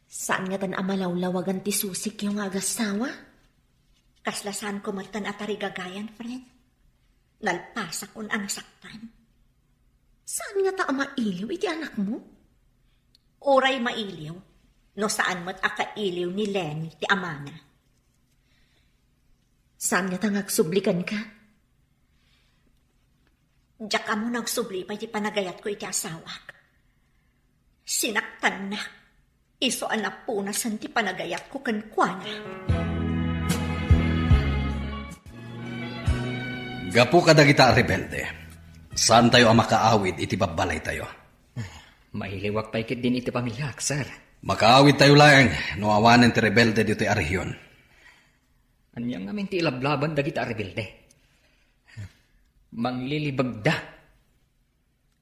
Saan nga tan amalawlawagan ti susik yung agasawa? Kaslasan ko matan atari gagayan, friend. Nalpasak un ang saktan. Saan nga ta amailiw iti anak mo? Uray mailiw, no saan mo't akailiw ni Lenny ti amana. Saan nga ta ngagsublikan ka? Diyak mo nagsubli pa iti panagayat ko iti asawak. Sinaktan na. Isoan na punasan ti panagayat ko kankwana. Gapu ka dagita rebelde. Saan tayo ang makaawid iti babalay tayo? Mailiwak pa ikit din iti pamilyak, sir. Makaawid tayo lang, no awanan ti rebelde dito ay arehyon. Anyang ngamin ti ilablaban dagita rebelde. Manglilibag da.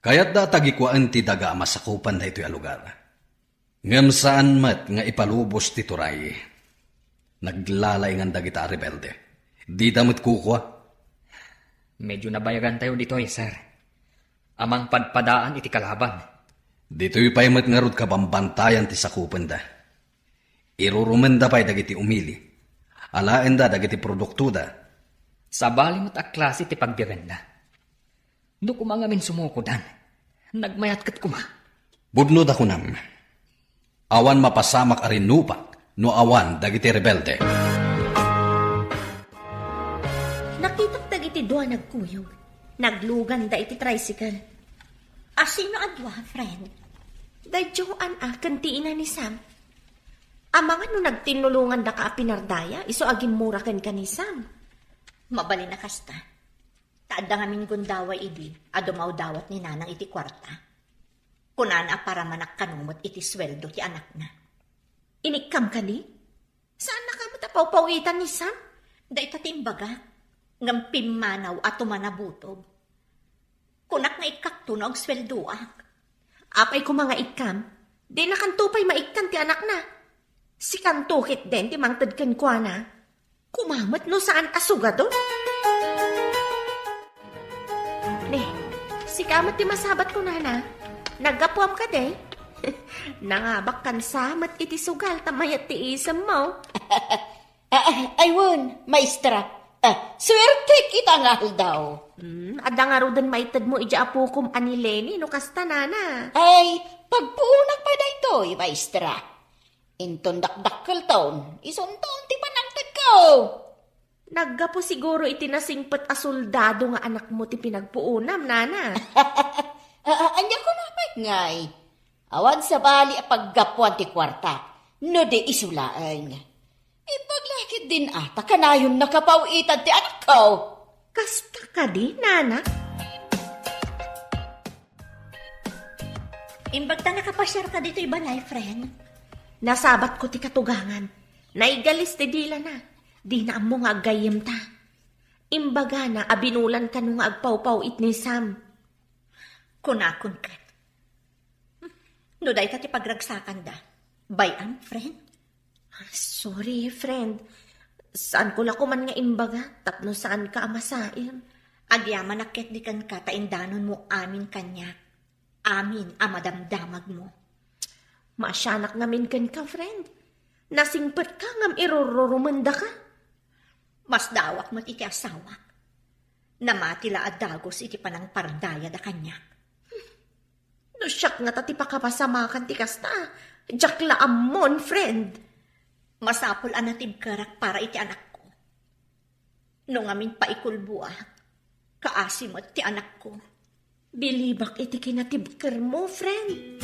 Kaya't da tagikwaan ti daga masakupan da ito yung lugar. Ngam saan mat nga ipalubos ti turay. Naglalay nga dagita rebelde. Di damot kukwa. Medyo nabayagan tayo dito sir. Amang padpadaan iti kalaban. Dito'y paymat nga rod kabambantayan ti sakupan da. Irurumen da pa'y dagiti umili. Alaen da dagiti produkto da. Sa bali mo't aklase ti pagbirenda. No kumangamin sumukudan. Nagmayat kat kuma. Budno da kunam. Awan mapasamak arin nupak no awan dagiti rebelde. Nakitak dagiti dua nagkuyog. Naglugan da iti tricycle. Asino adwa, friend? Day Joan kantiin na ni Sam. Amangan no nagtinulungan da ka pinardaya, iso aging murakan ka ni Sam. Mabalin na kasta. Taadda nga min gundaway idi, adumaw dawat ni nanang iti kwarta. Kunana para manak kanumot iti sweldo ti anak na. Inikam ka di? Saan na ka matapaw-pawitan ni Sam? Da itatimbaga, ngam pimanaw at tumanabutob. Kunak nga ikaktunog sweldoak. Apay ko mga ikam, di na kantupay maikkan ti anak na. Si kantukit din ti mangtad kan kwa na. Kumamat no saan asugado? Ne, si kamat ti masabat ko na. Naggapuam ka de. Nangabak kan samat iti sugal tamayat ti isam mo. Ayun, maestra. Swerte kita nga daw. Ada nga rudan maitad mo ija apukom ani Lenny no kasta nana. Ay, pagpuunak pa da ito'y, maestra. Inton dakdakkel taon, isunton ti panangtad ko. Naggapo siguro iti nasingpet a soldado nga anak mo ti pinagpuunam, nana. Anya ko na ngay. Awan sa bali a paggapuan ti kwarta, no di isulaan. Ipaglakit din ata kanayon nakapawitan ti anak ko. Kasta ka di, nana? Imbag ta nakapasyar ka dito ibalay, friend. Nasabat ko ti katugangan. Naigalis ti dila na. Di na mo nga agayem ta. Imbaga na abinulan ka nung agpaw-paw it ni Sam. Kunakon ka. No day ta ti pagragsakan da. Bayan, friend. Sorry, friend. Saan ko lako man nga imbaga? Tapno saan ka amasaim? Agyaman nakit di kan ka taindanon mo amin kanya. Amin amadamdamag mo. Masyanak ngamin kan ka, friend. Nasingpet ka ngam irororumanda ka. Mas dawak mo iti asawak. Namatila at dagos iti panang pardaya da kanya. No siyak nga tati pakapasamakan ti kasta. Jakla amon, friend. Masapol anatib karak para iti anak ko. Nung amin paikulbuak, kaasimot ti anak ko. Bilibak iti kinatibker mo, friend.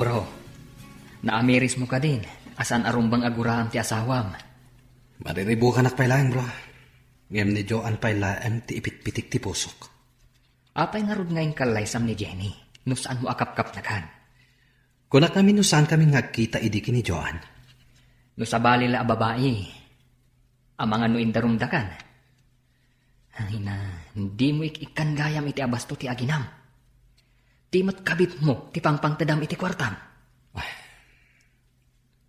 Bro, naamiris mo ka din. Asan arumbang aguraam ti asawam? Mariribukan ak pailaeng, bro. Ngem ni Joan pailaeng ti ipitpitik ti pusok. Apay nga rod ngayon kalaysam ni Jenny. No saan mo akap-kap na kan? Kunak kami no saan kami ngagkita idiki ni Joan. No sa bali la babae. Ang mga no indarumdakan. Ay na, hindi mo ikan gayam iti abasto ti aginam. Timot kabit mo, ti pangpangtadam iti kwartam.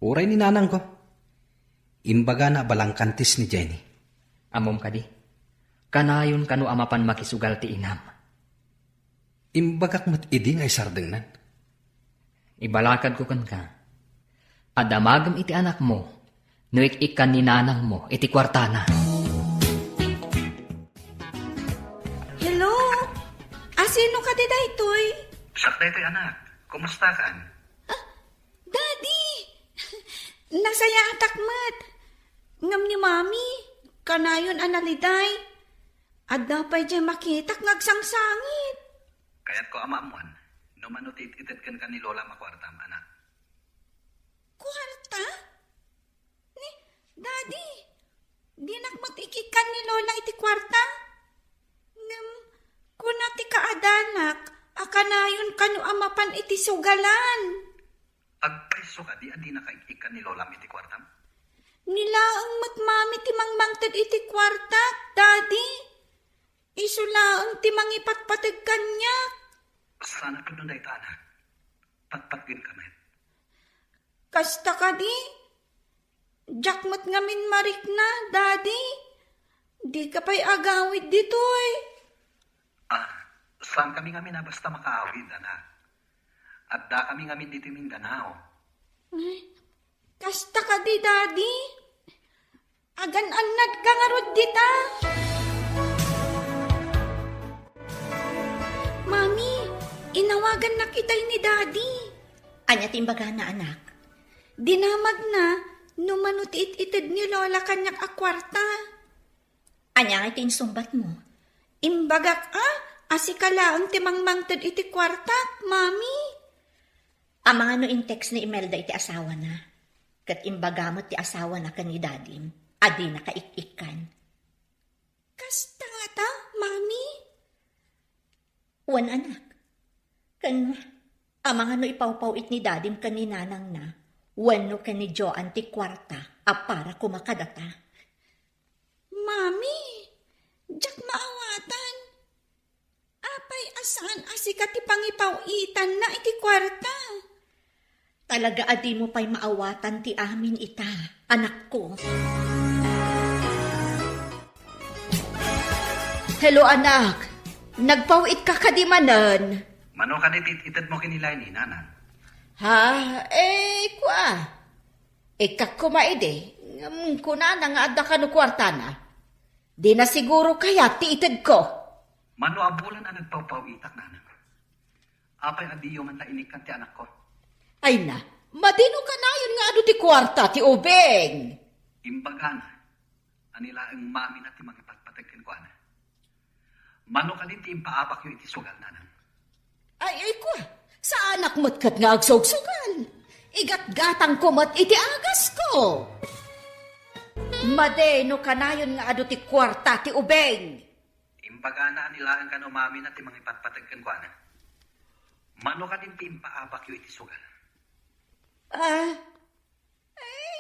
Uray ni nanang ko. Imbaga na balangkantis ni Jenny. Amom ka di. Kanayon kanu amapan makisugal ti inam. Imbagak mat iding ay sardengnan. Ibalakad ko kan ka. Adamagam iti anak mo, nuik ikan ni nanang mo, iti kwartana. Hello? Asino ka di daytoy? Sakta ito'y anak. Kumusta kan? Daddy! Nasaya atakmat. Ngam ni Mami, kanayon analiday. Adda pa dyan makitak ngagsangsangit. Kaya't ko amamuan. Numanutit itit kan ni Lola makwartam, anak. Kwarta? Daddy, di nakmatikikan ni Lola iti kwarta? Ngam, kunati kaadanak, akanayon kanu amapan iti sugalan. Agpaiso ka di adi nakaikikan ni Lola iti kwartam? Nilaang matmami ti mangmangtad iti kwarta, Daddy. Isulaang ti mangipatpatag kanya. Sana ka nun dahi anak. Patpatgin kami. Kasta ka di? Jakmat ngamin marik na, Daddy. Di ka pa'y agawid ditoy. Saan kami ngamin na basta makaawid, anak? At da kami ngamin dito Mindanao. Kasta ka di, Daddy. Agan-anad ka nga rod dita. Mami, inawagan na kitay ni Daddy. Anya timbaga na anak. Dinamag na, numanutit-itid ni Lola kanyak akwarta. Anya nga sumbat mo. Imbagak asikala ang timangmangtad iti kwarta, Mami. Ang mga no in text ni Imelda iti asawa na. Kat imbagamot ti asawa na ka ni Dadim. Adi na kaikikan. Kasta nga ta, Mami? Wan anak. Kan Amang ano ipawpawit ni dadim kaninanang na, wano ka ni Joan ti kwarta, para kumakadata. Mami, jak maawatan. Apay asan asika ti pangipawitan na iti kwarta. Talaga adi mo pa'y maawatan ti amin ita, anak ko. Hello anak, nagpawit ka kadimanan. Mano ka itid mo kinilay ni nanan? Ha? Kwa? Kak kumaide. Kuna na nga adda ka no kwarta na. Di na siguro kaya ti itid ko. Mano abulan ang nagpawpawitak nanan. Apay adiyo man lainikan ti anak ko. Ay na, madino ka na yun nga ado ti kwarta ti ubeng. Imbagana, anila ang mami na ti magipagpatagkin ko ana. Mano ka din ti impaapak yung iti sugal nanan. Ay, kwa? Sa anak mo't kat nga agsugsugal. Igat-gatang ko mo't iti agas ko. Madeno ka na yun nga ado ti kwarta ti ubeng. Imbagana anilaan ka no mami na ti magipagpatagkin ko ana. Mano ka din ti impaapak yung iti sugal.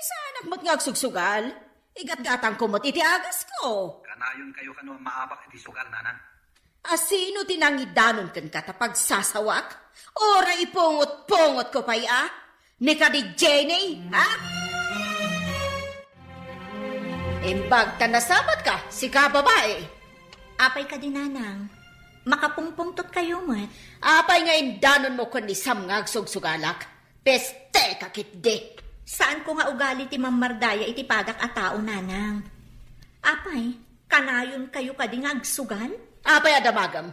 Sa anak mo't nga agsugsugal. Igat-gatang ko mo't iti agas ko. Kanayon kayo kano maapak iti sugal nanan. Sino tinangidanon kan katapag sasawak? Ora ipungot-pungot ko pa'y Ni ka di Jenny, ha? Imbag ka nasabat ka, si ka babae. Apay ka dinanang, makapungpungtot kayo mat. Apay nga indanon mo kan ni Sam nga agsugsugalak. Peste kakit di. Saan ko nga ugali ti mamardaya iti padak a tao nanang? Apay, kanayon kayo ka di nga agsugal? Apay adamagam.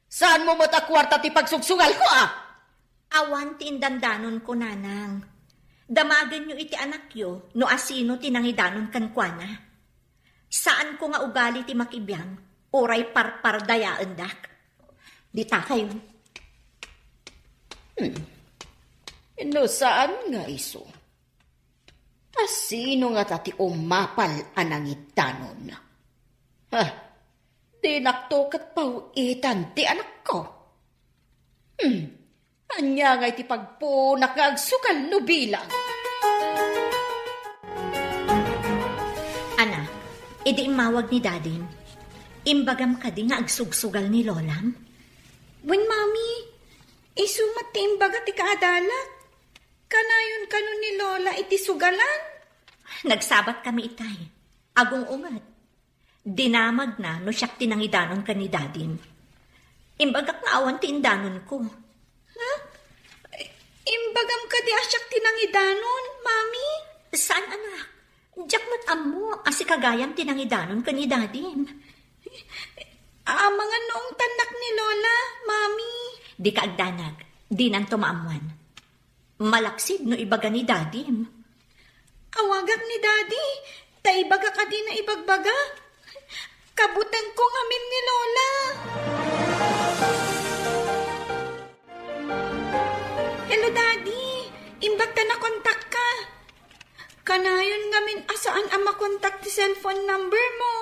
Saan mo matakwarta ti pagsugsugal ko Awan ti indandanon ko nanang. Damagan nyo iti anak yo, no asino tinangidanon kan kuana. Saan ko nga ugali ti makibiyang, oray parpardayaan dak. Dita kayo. No saan nga iso? Asino nga tati umapal anangidanon? Di naktokat pawitan ti anak ko. Anya nga iti pagpunak nga agsukal no bilang. Ana, idi imawag ni dadim. Imbagam ka di nga agsugsugal ni lolam. Wen mami, isumat ti imbaga ti kaadalat. Kanayon kano ni Lola iti sugalan. Nagsabat kami itay. Agong ungat. Dinamag na no siyak tinangidanon ka ni dadim. Imbagak nga awan ti indanon ko. Ha? Imbagam ka di asyak tinangidanon, mami? Saan anak? Diyak mat amo, asi kagayam tinangidanon ka ni dadim. Mga noong tanak ni Lola, mami. Di ka agdanag, di nang tumaamuan. Malaksid no ibaga ni dadim. Awagak ni daddy, taibaga ka di na ibagbaga. Kabutan ko ngamin ni Lola. Hello, Daddy. Imbag ka na kontak ka. Kanayon ngamin asaan ang makontak ti cellphone number mo.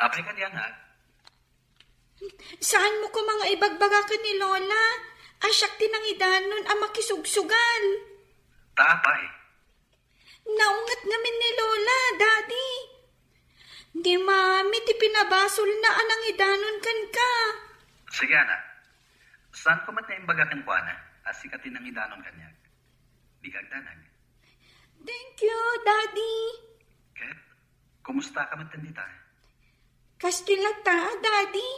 Apay ka diyan ha? Saan mo ko mga ibagbaga ka ni Lola? Asyak tinangidanon ang makisugsugal. Tapay. Naungat ngamin ni Lola, Daddy. Di mami, ti pinabasol na anang idanon kan ka. Sige anak. Saan ko mat na imbagakan ko ana? Asikatin ng idanon kanya. Di kagdanag. Thank you, Daddy. Ket, kumusta ka mat tandita? Kastilata, Daddy.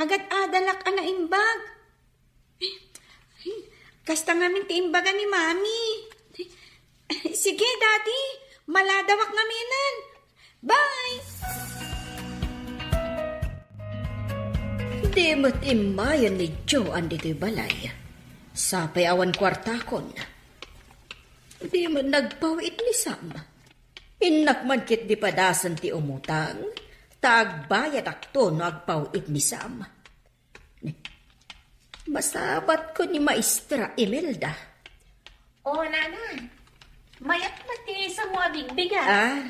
Agad adalak ana imbag. Kasta ngamin ti imbaga ni Mami. Sige, Daddy. Maladawak ngaminan. Bye! Di mo't imayan ni Joan dito'y balay. Sapay awan kwartakon. Di mo nagpawit ni Sam. Inakman kit di padasan ti umutang. Taagbayad akto no agpawit ni Sam. Masabat ko ni Maestra Imelda. O, Nana. Mayat mati sa mga bigbigat.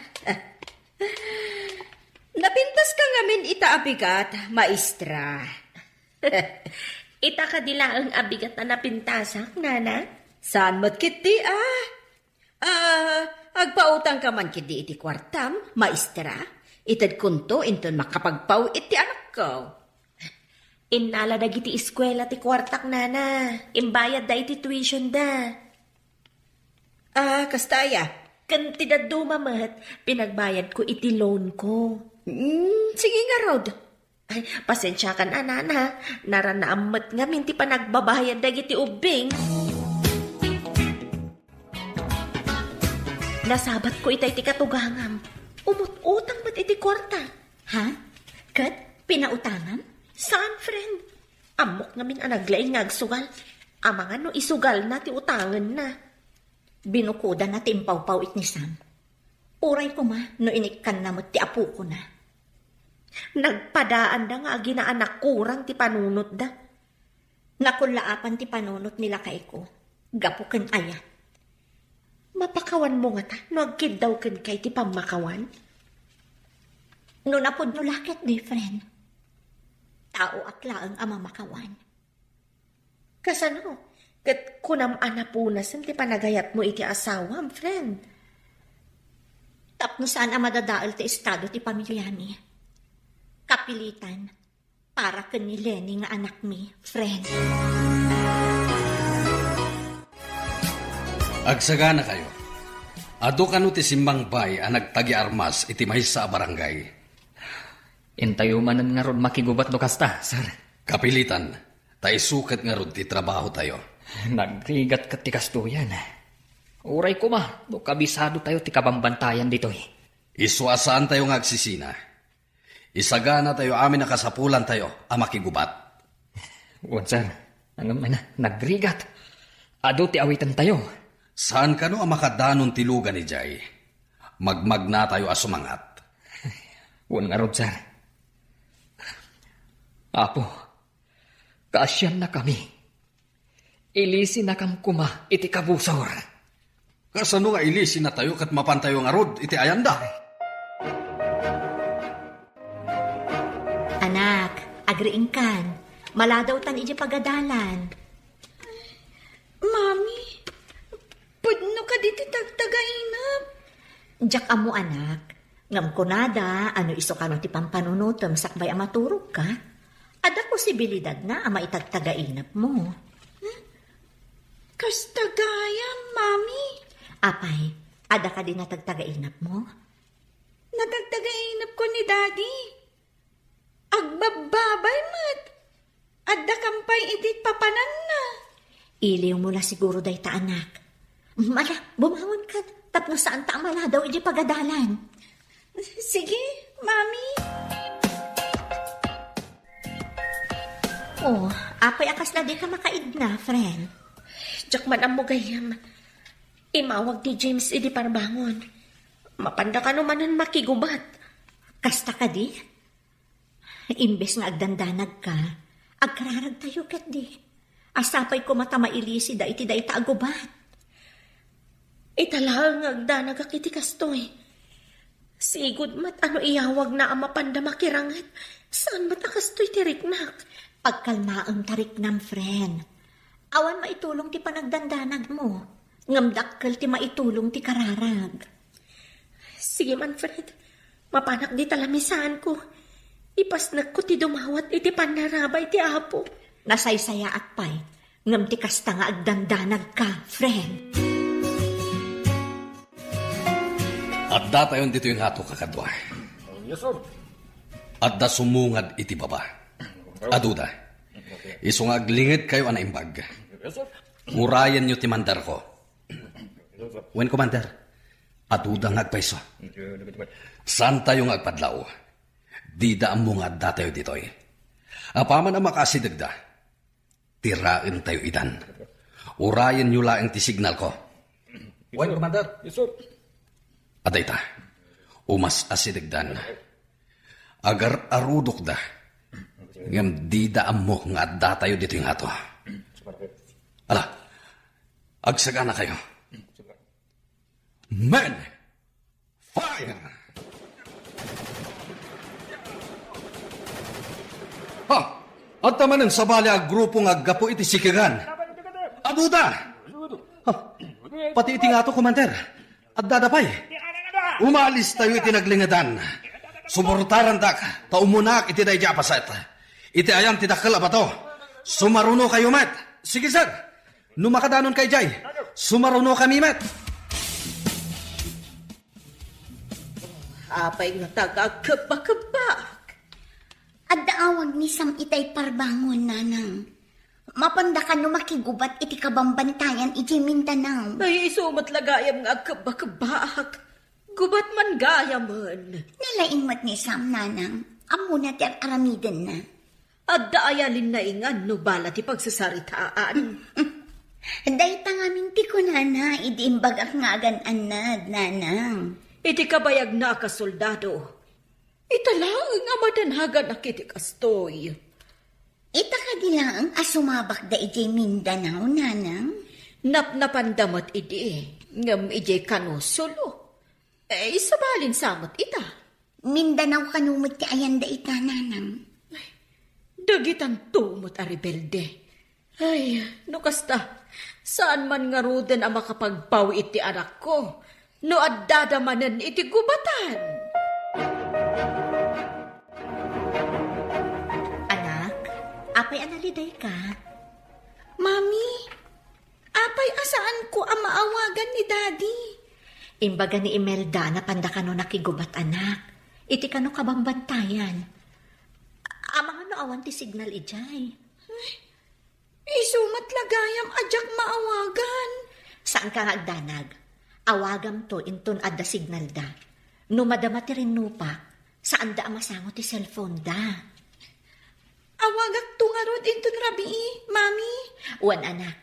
Napintas ka ngamin itaabigat, Maestra. Ita ka dila ang abigat na napintasak, nana? Saan mo't kiti agpautang ka man kidi iti kwartam, maestra. Itad kunto inton makapagpaw iti anak ko. Inala dagiti eskwela ti kwartak, nana. Imbayad da iti tuition da. Kastaya. Kantidad dumamat, pinagbayad ko iti loan ko. Sige nga, Rod. Ay, pasensya ka na, nana. Naranaamat nga minti pa nagbabayad dagiti ubing. Nasabat ko itay ti katugangam. Umut-utang ba't iti kwarta? Ha? Kat, pinautangan? Saan, friend? Amok ngamin anaglaing ngagsugal. Amang ano isugal na ti utangan na. Binukuda na timpaw-paw ni Sam. Uray ko ma, no inikkan na mo ti apo ko na. Nagpadaan da nga ginaanak kurang ti panunot da. Nakulaapan ti panunot nila kay ko. Gapuken ayat. Mapakawan mo nga ta, no agkid daw ken kay ti pamakawan. No napod no lakit di, friend. Tao at laang ama makawan. Kasano? Kat kunam anapunasan ti panagayat mo iti asawam, friend. Tapno saan ang madadaal ti estado ti pamilya ni. Kapilitan, para ken ni Lenny nga anak mi, friend. Agsagana kayo. Ado kanu ti simbang bay ang nagtagi armas iti maysa a barangay. Intayumanan nga ron makigubat do kasta, sir. Kapilitan, tayo sukat nga ron ti trabaho tayo. Nagrigat ka ti kastuyan. Uray ko ma, do kabisado tayo ti kabambantayan dito eh. Iswasaan tayo nga agsisina. Isagana tayo amin na kasapulan tayo ang makigubat. Wan, sir. Nagrigat. Ado ti awitan tayo. Saan ka no ang makadanon tilugan ni Jay? Magmag na tayo asumangat. Wan nga ron, sir. Apo, kaasyan na kami. Ilisin na kam kuma iti kabusor. Kasano nga ilisin na tayo kat mapantayo nga rod iti ayanda? Anak, agriing kan. Maladaw tan iti pagadalan. Mami, pudno ka diti tagtagainap. Diyak amo anak. Ngam ko nada, ano iso ka no ti pampanunutom sakbay amaturog ka. Ada posibilidad na ama itagtagainap mo. Kastagayam, Mami. Apay, ada ka din na tagtagainap mo? Natagtagainap ko ni Daddy. Agbababay mat. Adda kampay itit papanan na. Iliw mo na siguro day ta anak. Mala, bumangon ka. Tapno saan ta amala daw iti pagadalan. Sige, Mami. Oh, apay akas na di ka makaid na, friend. Diyak man ang mugayam. Imawag ni James idi parbangon. Mapanda ka naman makigubat. Kasta ka di? Imbes nga agdandanag ka, agkararag tayo kat di. Asapay ko mata mailisi da iti da ita agubat. Italang agdanag akiti kastoy. Sigud mat ano iyawag na ang mapanda makirangat. Saan mat akastoy tiriknak? Pagkalmaang tarik ng friend. Awan maitulong ti panagdandanag mo. Ngamdakkel ti maitulong ti kararag. Sige man, Fred. Mapanak di talamisaan ko. Ipasnag ko ti dumawat iti panarabay ti apo. Nasaysaya at pay. Ngam ti kasta nga agdandanag ka, friend. At datayon dito yung hato kakadwa. Yes, sir. At da sumungad iti baba. Aduda. Isungag lingid kayo ana imbag. Yes, sir. Urayan nyo ti mandar ko. Wen commander. Aduda nga agpaiso. Saan tayo nga agpadlaw? Di daan mo nga datayo ditoy. Apaman ang makasidagda. Tirain tayo idan. Urayan nyo laing ti signal ko. Wen commander. Yes, sir. Aday ta. Umas asidagdan. Agar arudok da. Ngam di daan mo nga datayo dito yung hato. Ala, agsagana kayo. Men! Fire! Ha! At tamanan sa bali ang grupo nga gapo iti sikigan. Abuda! Pati iti nga to, Commander. At dadapay. Umalis tayo iti naglingadan. Sumurtaran dak, taumunak iti day japaset. Iti ayam ti dakkel abato. Sumaruno kayo, met. Sige, sir. Numakadanon kay Jay. Sumaruno kami, met. Apay nga tagakabakabak. At daawag ni Sam itay parbangon, nanang. Mapanda ka no makigubat iti kabambantayan iti Mindanao. Ay, isumat lagayam nga kabakabak. Gubat man gayaman. Nalaing mat ni Sam, nanang. Amo na ti aramiden na. At daayalin na ingan no bala ti pagsasaritaan. Dahita nga minti ko, nana. Idiimbag ak nga anad, nanang. Iti kabayag na kasoldado. Italang nga madanhagan na kiti kastoy. Ita ka dilang asumabak da iti Mindanao, nanang. Napnapandamat iti. Ngam iti kanusulo. Sabalin samot ita. Mindanao kanumot ti ayan da ita, nanang. Dagitan tumot a rebelde. Ay, no kasta, saan man nga ruden ang makapagpaw iti anak ko, no addadamanan iti gubatan. Anak, apay analiday ka? Mami, apay asaan ko ang maawagan ni Daddy? Imbaga ni Imelda na panda ka no nakigubat anak. Iti ka no kabambantayan. Amang ano awan ti signal ijay. Isumat lagayam ajak maawagan. Saan ka agdanag? Awagam to inton adda signal da. No madama ti rinupa, saan da amasango ti cellphone da. Awagak tungarod inton rabi, Mami. Wan anak.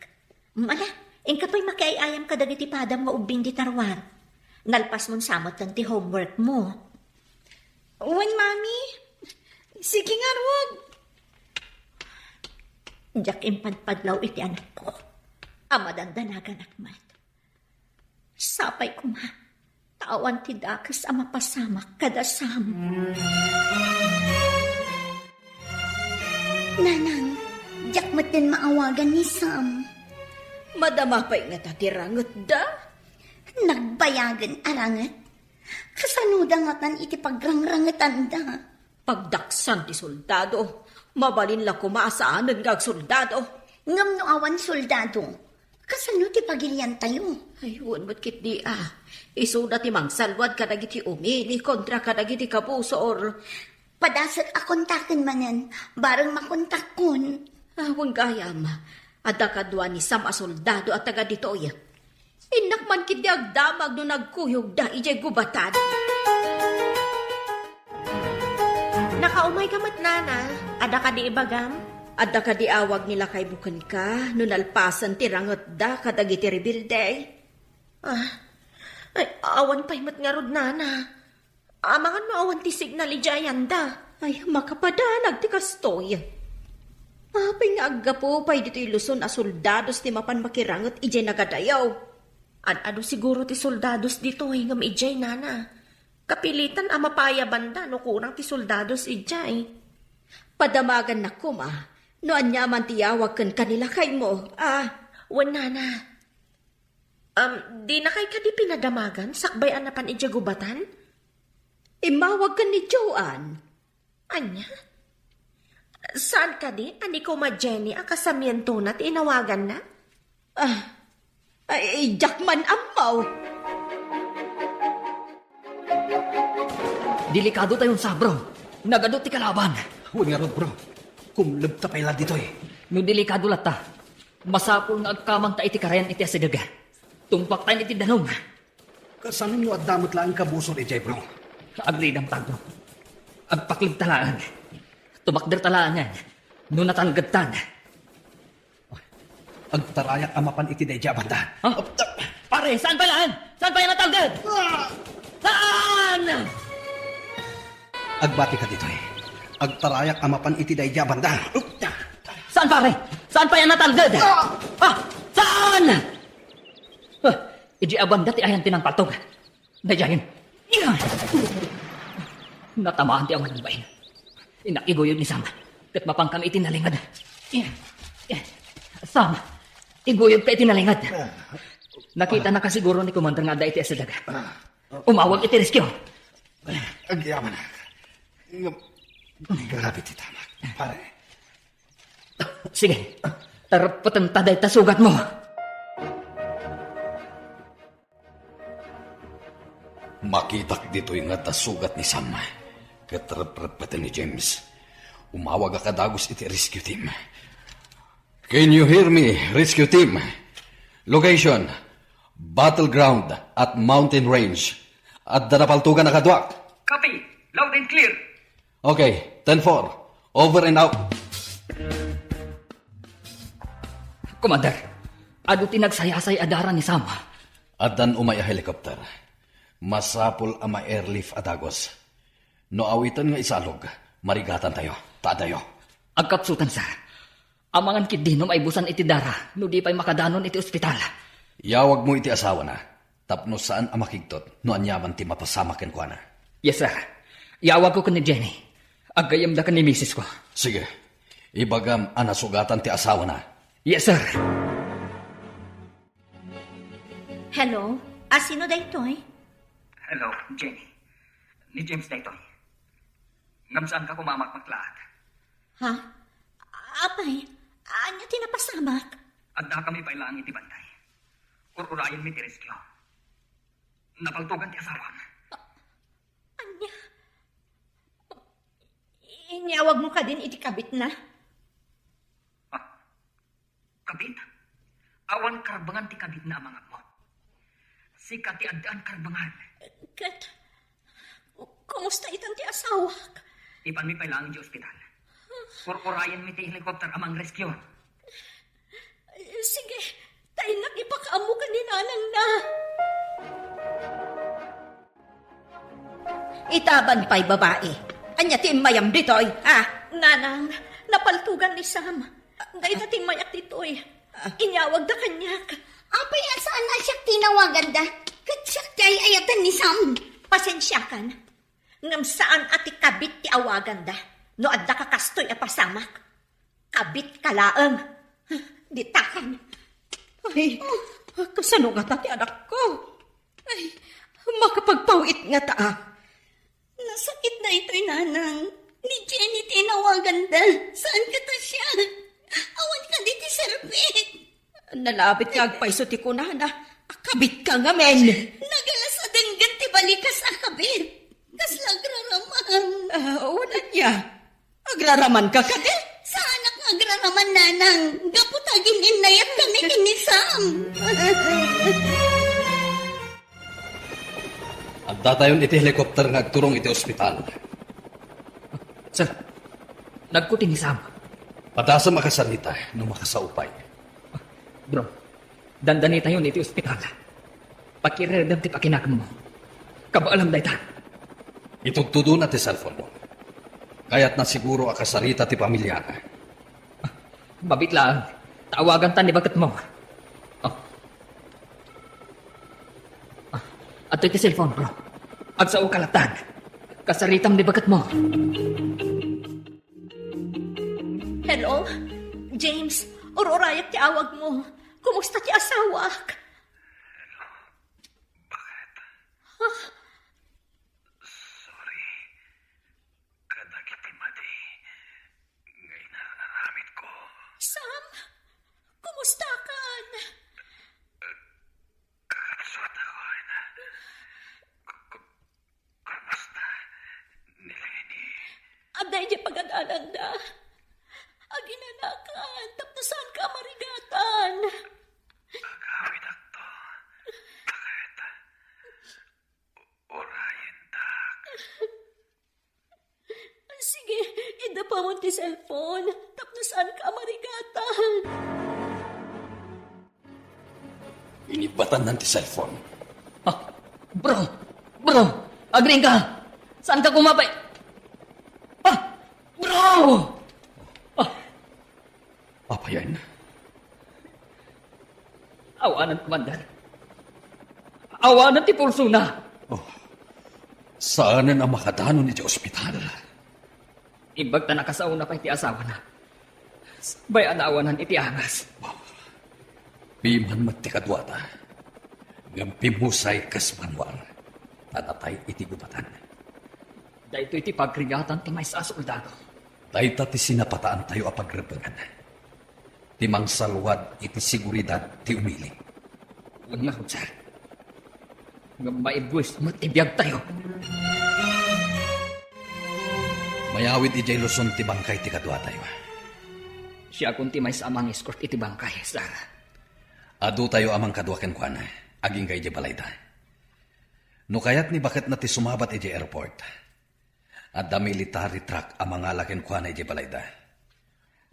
Mala, ingkapay makiayayam ka dagiti padam nga ubing di tarwar. Nalpas mon samot lang ti homework mo. Wan, Mami. Sige nga, wag. Diyak impadpadlaw iti anak ko. Amadandanagan akmat. Sapay ko ma. Tawan ti dakas ama pasamak kadasam. Nanang, diyak mat din maawagan ni Sam. Madama pa'y nga tatirangot da. Nagbayagan arangat. Kasanudangatan iti pagrangrangetan da. Pagdaksan ti soldado, mabalin la kumasaanan nga soldado. Ngam no awan soldado. Kasano ti pagilian tayo? Ayun, mo't kit di Isuda ti mangsalwad ka dagiti umili kontra ka dagiti kapuso or Padasat akontaken manen, bareng makontak kun. awang gayam. Ada kadwa ni Sam a soldado at taga ditoy. Inak man kiti agdamag no nagkuyog da ijay gubatan. Nakaumay ka mat, nana. Ada ka di ibagam? Ada ka di awag nila kay bukan ka no nalpasan ti rangot da kadagiti rebilde. Ay, awan pa'y mat nga rod, nana. Amangan mo awan ti signal ijayan da. Ay, makapadanag ti kastoy. Apay nga aggapo pa'y dito iluson a soldados ti mapan makirangot ijay nagadayaw. Ano siguro ti soldados dito hingam ijay, nana. Kapilitan ang mapaya banda no kurang ti soldados ijay. Padamagan na kuma, no anyaman tiyawag kan kanila kay mo. Wan, nana. Di na kay ka di pinadamagan, sakbayan na pan ijay gubatan? Imawag ka ni Joanne. Anya? Saan ka di? Ani ko ma Jenny, akasamiento na, tinawagan na? Ay, jakman amaw. Delikado tayong sabro. Nagadot ti kalaban. Huwag nga rod, bro. Kumlab ta pala dito eh. No delikado lata. Masapul nga agkamang ta iti karayan iti asidaga. Tumpak tayo iti danom. Kasano nyo at damot lang kabusol ijay, bro? Agridang tago. Agpaklig talaan. Tumakder talaan yan. No natanggad tan. Agtarayak amapan iti day banda. Huh? Pare, saan pa yan? Saan pa yan natanggad? Saan? Agbati ka dito eh. Agtarayak amapan iti day banda. Saan pare? Saan pa yan natanggad? Saan? Iji abanda ti ayan tinang paltog. Dayayin. Natamaan ti awan ng bahin. Inakigoyod ni Sam. kat mapang kami itinalingad. Sam, iguyog ka itinalingad. Nakita na kasiguro ni Commander nga da iti sa daga. Umawag iti rescue. Agyaman na. Grabe ti tama. Pare. Sige, tarapatan taday tasugat mo. Makitak dito yung nga tasugat ni Sam. Katrap-rapatan ni James. Umawag ka dagos iti rescue team. Can you hear me, rescue team? Location, battleground at mountain range. At danapaltugan na kadwak. Copy, loud and clear. Okay, 10-4. Over and out. Commander, ado tinagsayasay adara ni Sam. Adan umay a helicopter. Masapol ama airlift adagos. No awitan nga isalog, marigatan tayo. Taadayo. Agkapsutan sa. Amangan kid dinom ay busan iti dara, no di pa'y makadanon iti ospital. Yawag mo iti asawa na. Tapno saan ang makigtot, no anyaman ti mapasamakin ko na. Yes, sir. Yawag ko ni Jenny. Agayam da ka ni misis ko. Sige. Ibagam anasugatan ti asawa na. Yes, sir. Hello? Sino da ito eh? Hello, Jenny. Ni James na ito. Ngamsaan ka kumamakmaklaat. Ha? Apay, anya tinapasamak? Adda kami pailang iti bantay. Ururayan mi ti rescue. Napaltugan ti asawang. Anya? Inyawag mo ka din iti kabit na? Kabit? Awan karbangan ti kabit na amang mo. Sika ti addaan karbangan. Kat, kumusta itan ti asawak? Ipan mi pailang di ospital. Ururayan mi ti helicopter amang rescue. Sige, tayo nakipakaamo ka ni nanang na. Itaban pa'y babae. Anya ti mayam ditoy, ha? Nanang, napaltugan ni Sam. Dahil nating mayak ditoy. Inyawag da kanyak. Apay, saan na siya tinawagan da? Kat siya kay ayatan ni Sam. Pasensyakan. Ngam saan ati kabit ti awagan da. No adda ka kastoy a pasamak. Kabit kalaeng. Ditakan. Ay, kasano nga ta ti anak ko? Ay, makapagpawit nga ta. Nasakit na ito'y nanang. Ni Jenny tinawagan da. Saan ka ta siya? Awan ka di ti serpit. Nalabit nga agpaiso ti kunana. Akabit ka nga, men. Nagalas adenggan ti balikas akabit. Kas lagraraman. Wala niya. Agraraman ka ka din. Saan ang agraraman nanang? Gaputagin inayat kami kinisam. At datayon iti helicopter nga agturong iti ospital. Sir, nagkuti ni Sam. Padasa makasanita no makasaupay. Bro, dandani tayo iti ospital. Pakiredam ti pakinakam mo. Kabaalam da ita. Itugtudo na ti cellphone mo. Kaya't na siguro akasarita ti pamilya na. Babit lang. Tawagan ta ni bagat mo. Ato iti cellphone, bro. Agsao kalatan. Kasaritam ni bagat mo. Hello? James, ururayak ti awag mo. Kumusta ti asawak? Bakit? Huh? Sorry. Kadagiti madi. Ngay nararamit ko. Sam, kumusta ka? Kakatsot ako na. Kumusta? Ni Lenny. Aday di pagadalan da. Aginanakan, tapnasan ka marigatan. Agawid akto. Bakit? Orayin dak. Sige, ida pa mo ti cellphone. Tapnasan ka marigatan. Inibatan ng ti cellphone. Bro, agring ka. Saan ka kumabay? Bro! Apa yan? Awanan, Commander. Awanan ti pulso na. Saan ang makadanon iti ospital? Ibag ta nakasauna pa iti asawa na. Sabay anawanan iti angas. Piman matikadwata. Gampimusay kas manwar. Tanatay iti gubatan. Dahito iti pagkrigatan ti may sa soldado. Dahita ti sinapataan tayo apagrebangan. Ti mangsalwad iti seguridad ti umili. Una ko, sir. Nga maibwis, matibiyag tayo. Mayawid ijay Luzon ti bangkay ti kadwa tayo. Siya kung ti may sa amang escort iti bangkay, sir. Adu tayo amang kadwa ken kuana. Aging kay ijay balayda. No kayat ni bakit na ti sumabat ijay airport. At da military truck amang alaken kuana ijay balayda.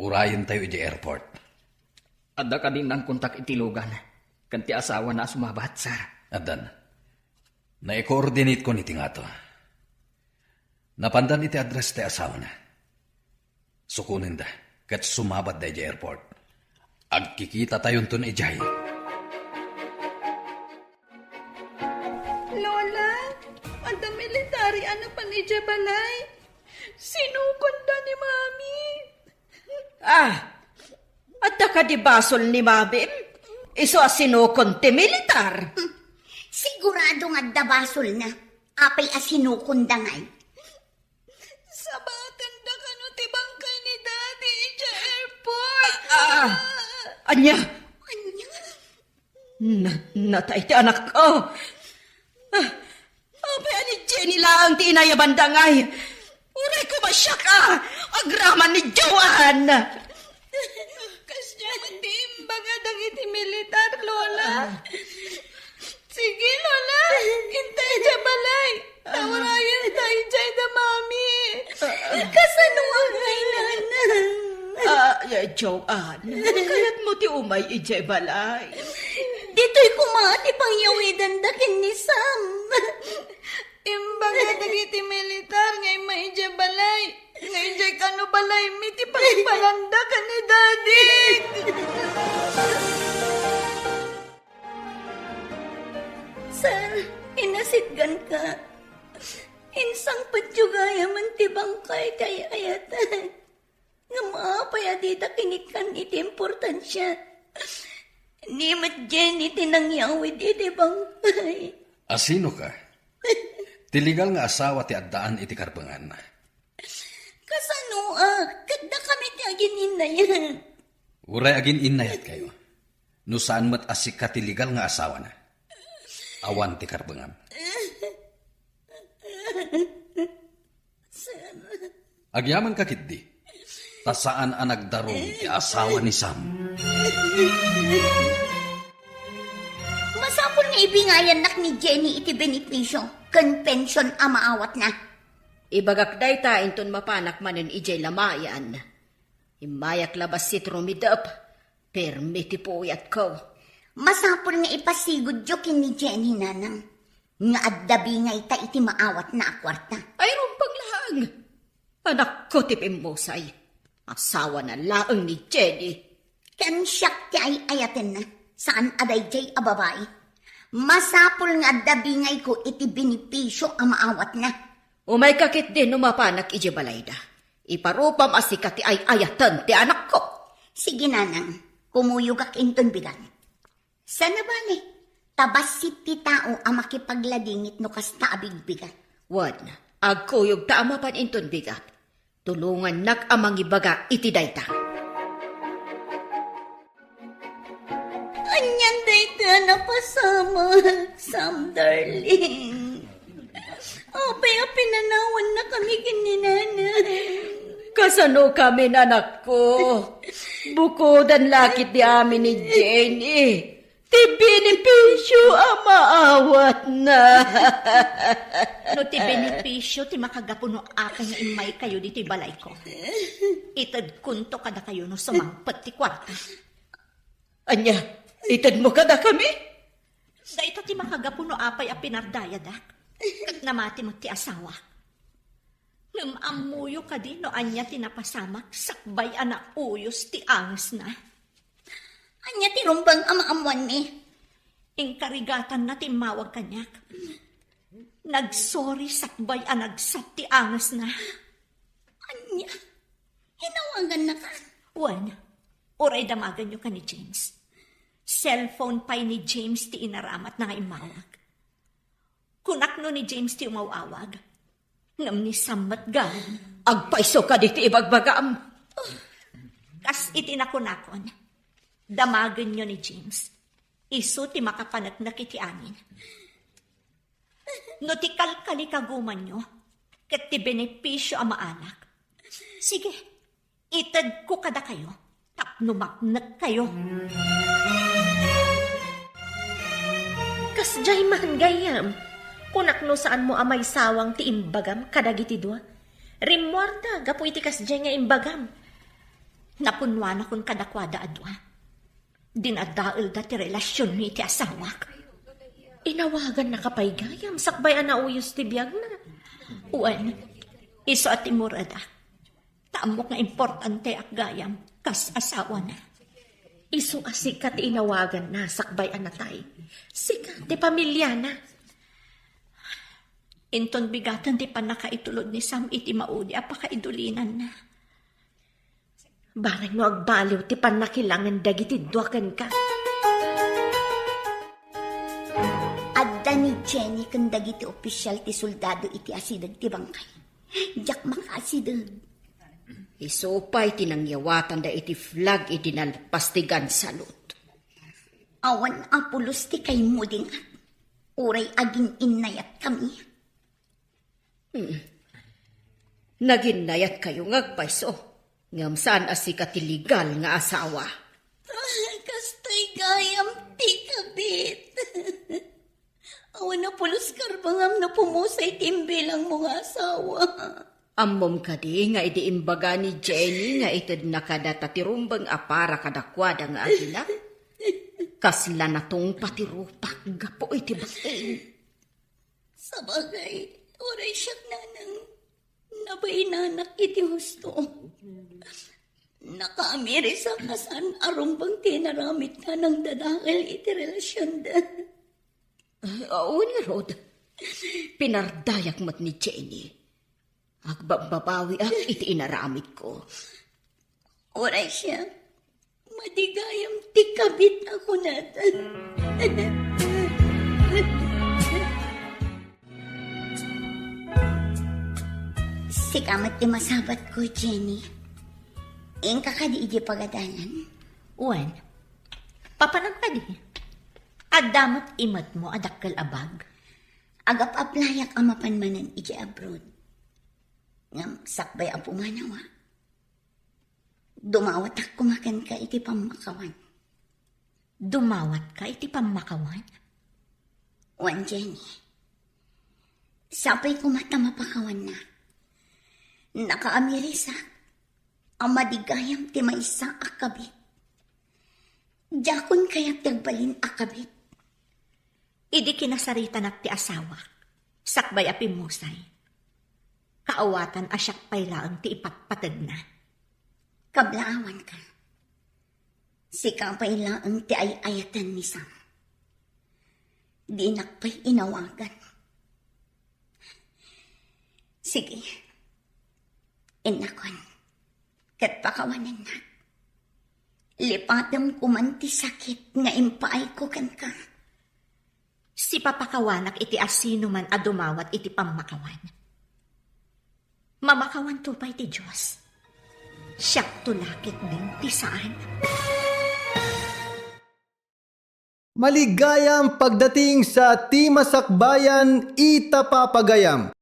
Urayin tayo ijay airport. Adda ka din ng kontak itilugan. Kan ti asawa na sumabat, sir. Adan, na-coordinate ko niti nga to. Napandan iti address ti asawa na. Sukunin da, kat sumabat da ijay airport. Agkikita tayon ton ijay. Lola, anda military ano pa ni Jabalay? Sinukunda ni Mami. At ka di basol ni Mabim? Iso asinukon ti militar. Sigurado nga dabasol na. Apay asinukunda nga'y. Sabatan da ka no ti bangkay ni Daddy ija airport. Anya, Anya? natay ti anak ko. Apay ani Jenny lang ti inayabandangay. Uray ko masya ka. Agraman ni Joan. Kasya matimbaga dagiti militar, Lola. Sige, Lola. Hintay Jabalay. Tawarayan tayo dyan da Mami. Kasanuang kailangan. Joan, kaya't mo ti umay ijay balay. Dito'y kumati pang yawidan dakin ni Sam. Imbaga dagiti militar ngay may Jabalay. Ngay jay kano balay miti pagpalanda ka ni Daddy. Sir, inasitgan ka. Insang padyugaya man ti bangkay kay ayatan. Nga maapaya dita kinikan iti importansya. Ni mat Jenny tinangyawid iti bangkay. Asino ka? Tiligal nga asawa ti addaan iti karbangan. Kasano kada kami ti agin inayan. Uray agin inayat kayo. No saan mat asik ka tiligal nga asawa na. Awan ti karbangan. Agyaman ka kitdi. Ta saan ang nagdarong ti asawa ni Sam. Masapol nga ibingayan nak ni Jenny iti benepisyo. Kan pension amaawat na. Ibagak day ta inton mapanak manen ijay lamayan. Imayak labas si trumidap. Permiti puyat ko. Masapol nga ipasigod jokin ni Jenny nanang. Nga addabi nga ita iti maawat na akwarta. Ay rumpang lahang. Anak ko ti Pimusay. Asawa na laang ni Jenny. Ken siyak ti ay ayaten na. Saan aday jay ababay. Masapol nga addabi nga ko iti benepisyo amaawat na. Umay kakit din numapanak iji balayda. Iparupam asika ti ay ayatan ti anak ko. Sige nanang, kumuyugak inton bigan. Sana bali, tabasit ti tao ang makipagladingit no kasta abigbigan. Wan, agkuyog ta amapan inton bigat. Tulungan nak amang ibaga iti dayta. Anyan dayta na pasama, Sam darling. Apay pinanawan na kami gininanay. Kasano kami anak ko? Bukodan lakit di amin ni Jenny. Ti benepisyo ang maawat na. No ti benepisyo ti makagapuno akin nga imay kayo dito balay ko. Itad kunto kada kayo no sumangpat ti kwarta. Anya, itad mo kada kami? Da ito ti makagapuno apay a pinardaya dak. Kat namati mo ti asawa. Ngamamuyo ka din no anya tinapasamak sakbay anak uyos ti angas na. Anya tirumbang amaamuan ni. Ingkarigatan na timawag kanyak. Nagsorry sakbay anagsat ti angas na. Nya, hinawagan na ka. Wan, oray damagan nyo ka ni James. Cellphone pa'y ni James ti inaramat na nga imawag. Kunak no ni James ti umawawag. Ngam ni Sammat galing. Agpaiso ka diti ibagbagam. Kas itinakunakon. Damagan nyo ni James. Iso ti makapanagnak iti amin. No ti kalkali kaguman nyo, ket ti benepisyo ang maanak. Sige, itad ko kada kayo, tapno maknak kayo. Kasjay man gayam. Kunak no saan mo amay sawang ti imbagam kadagiti dua. Rimwarda, gapu iti kasjay nga imbagam. Napunwan akong kadakwada adwa. Dinadaal da ti relasyon ni ti asawak. Inawagan na kapay gayam, sakbay na uyos ti biyag na. Uwan, iso at imurada. Taamok nga importante ak gayam, kas asawa na. Isu asikat inawagan na, sakbay anatay. Sikat ti pamilya na. Inton bigatan ti panakaitulod ni Sam iti maudi apakaidulinan na. Barang no agbaliw ti panakilangan dagiti duakan ka. Adda ni Jenny kung dagiti opisyal ti soldado iti asidag ti bangkay. Diyak makasidag. Isupay tinangyawatan da iti flag iti nalpastigan salot. Awan apulos ti kay muding at uray aging inayat kami. Naginayat kayo ngagpaiso. Ngam saan asikat ti legal nga asawa. Kastay gayam ti kabit. Awan na pulos karbangam na pumusay timbilang mga asawa. Ammom kadi nga idi imbaga ni Jenny nga itid nakadata ti rumbang apara kadakwada nga agina. Kasla na tong patirupak gapo iti batin. Sa bagay, oray siyak nanang nabainanak iti husto. Nakaamiri sa kasan arumbang tinaramit na ng dadakal iti relasyon da. Oo ni Rod. Pinardayak mat ni Jenny. Agbababawi ak iti inaramit ko. Oray siya, madigayam ti kabit ako natan. Sikamat ti masabat ko, Jenny. Ingka ka di iji pagadalan. Uwan, papanag ka di. Adamot imat mo adakkel abag. Agap-aplayak ang mapanmanan iji abroad. Ngam sakbay ang pumanawa. Dumawat ak kumakan ka iti pamakawan. Dumawat ka iti pamakawan? Wan, Jenny. Sapay kumata mapakawan na. Nakaamirisak ang madigayam ti maysa akabit. Jakon kaya't tagbalin akabit. Idi kinasarita na ti asawa. Sakbay apimusay. Kaawatan asyak paylaang ti ipatpatad na. Kablaawan ka. Sika paylaang ti ayayatan ni Sam. Di nakpay inawagan. Sige. Inakon. Kat pakawanan na. Lipatam kumanti sakit nga impaay ko kan ka. Si papakawanak iti asino man adumawat iti pamakawan. Mamakawan tupay ti Diyos. Siyak tulakit din ti saan. Maligayang pagdating sa Timasakbayan Itapapagayam.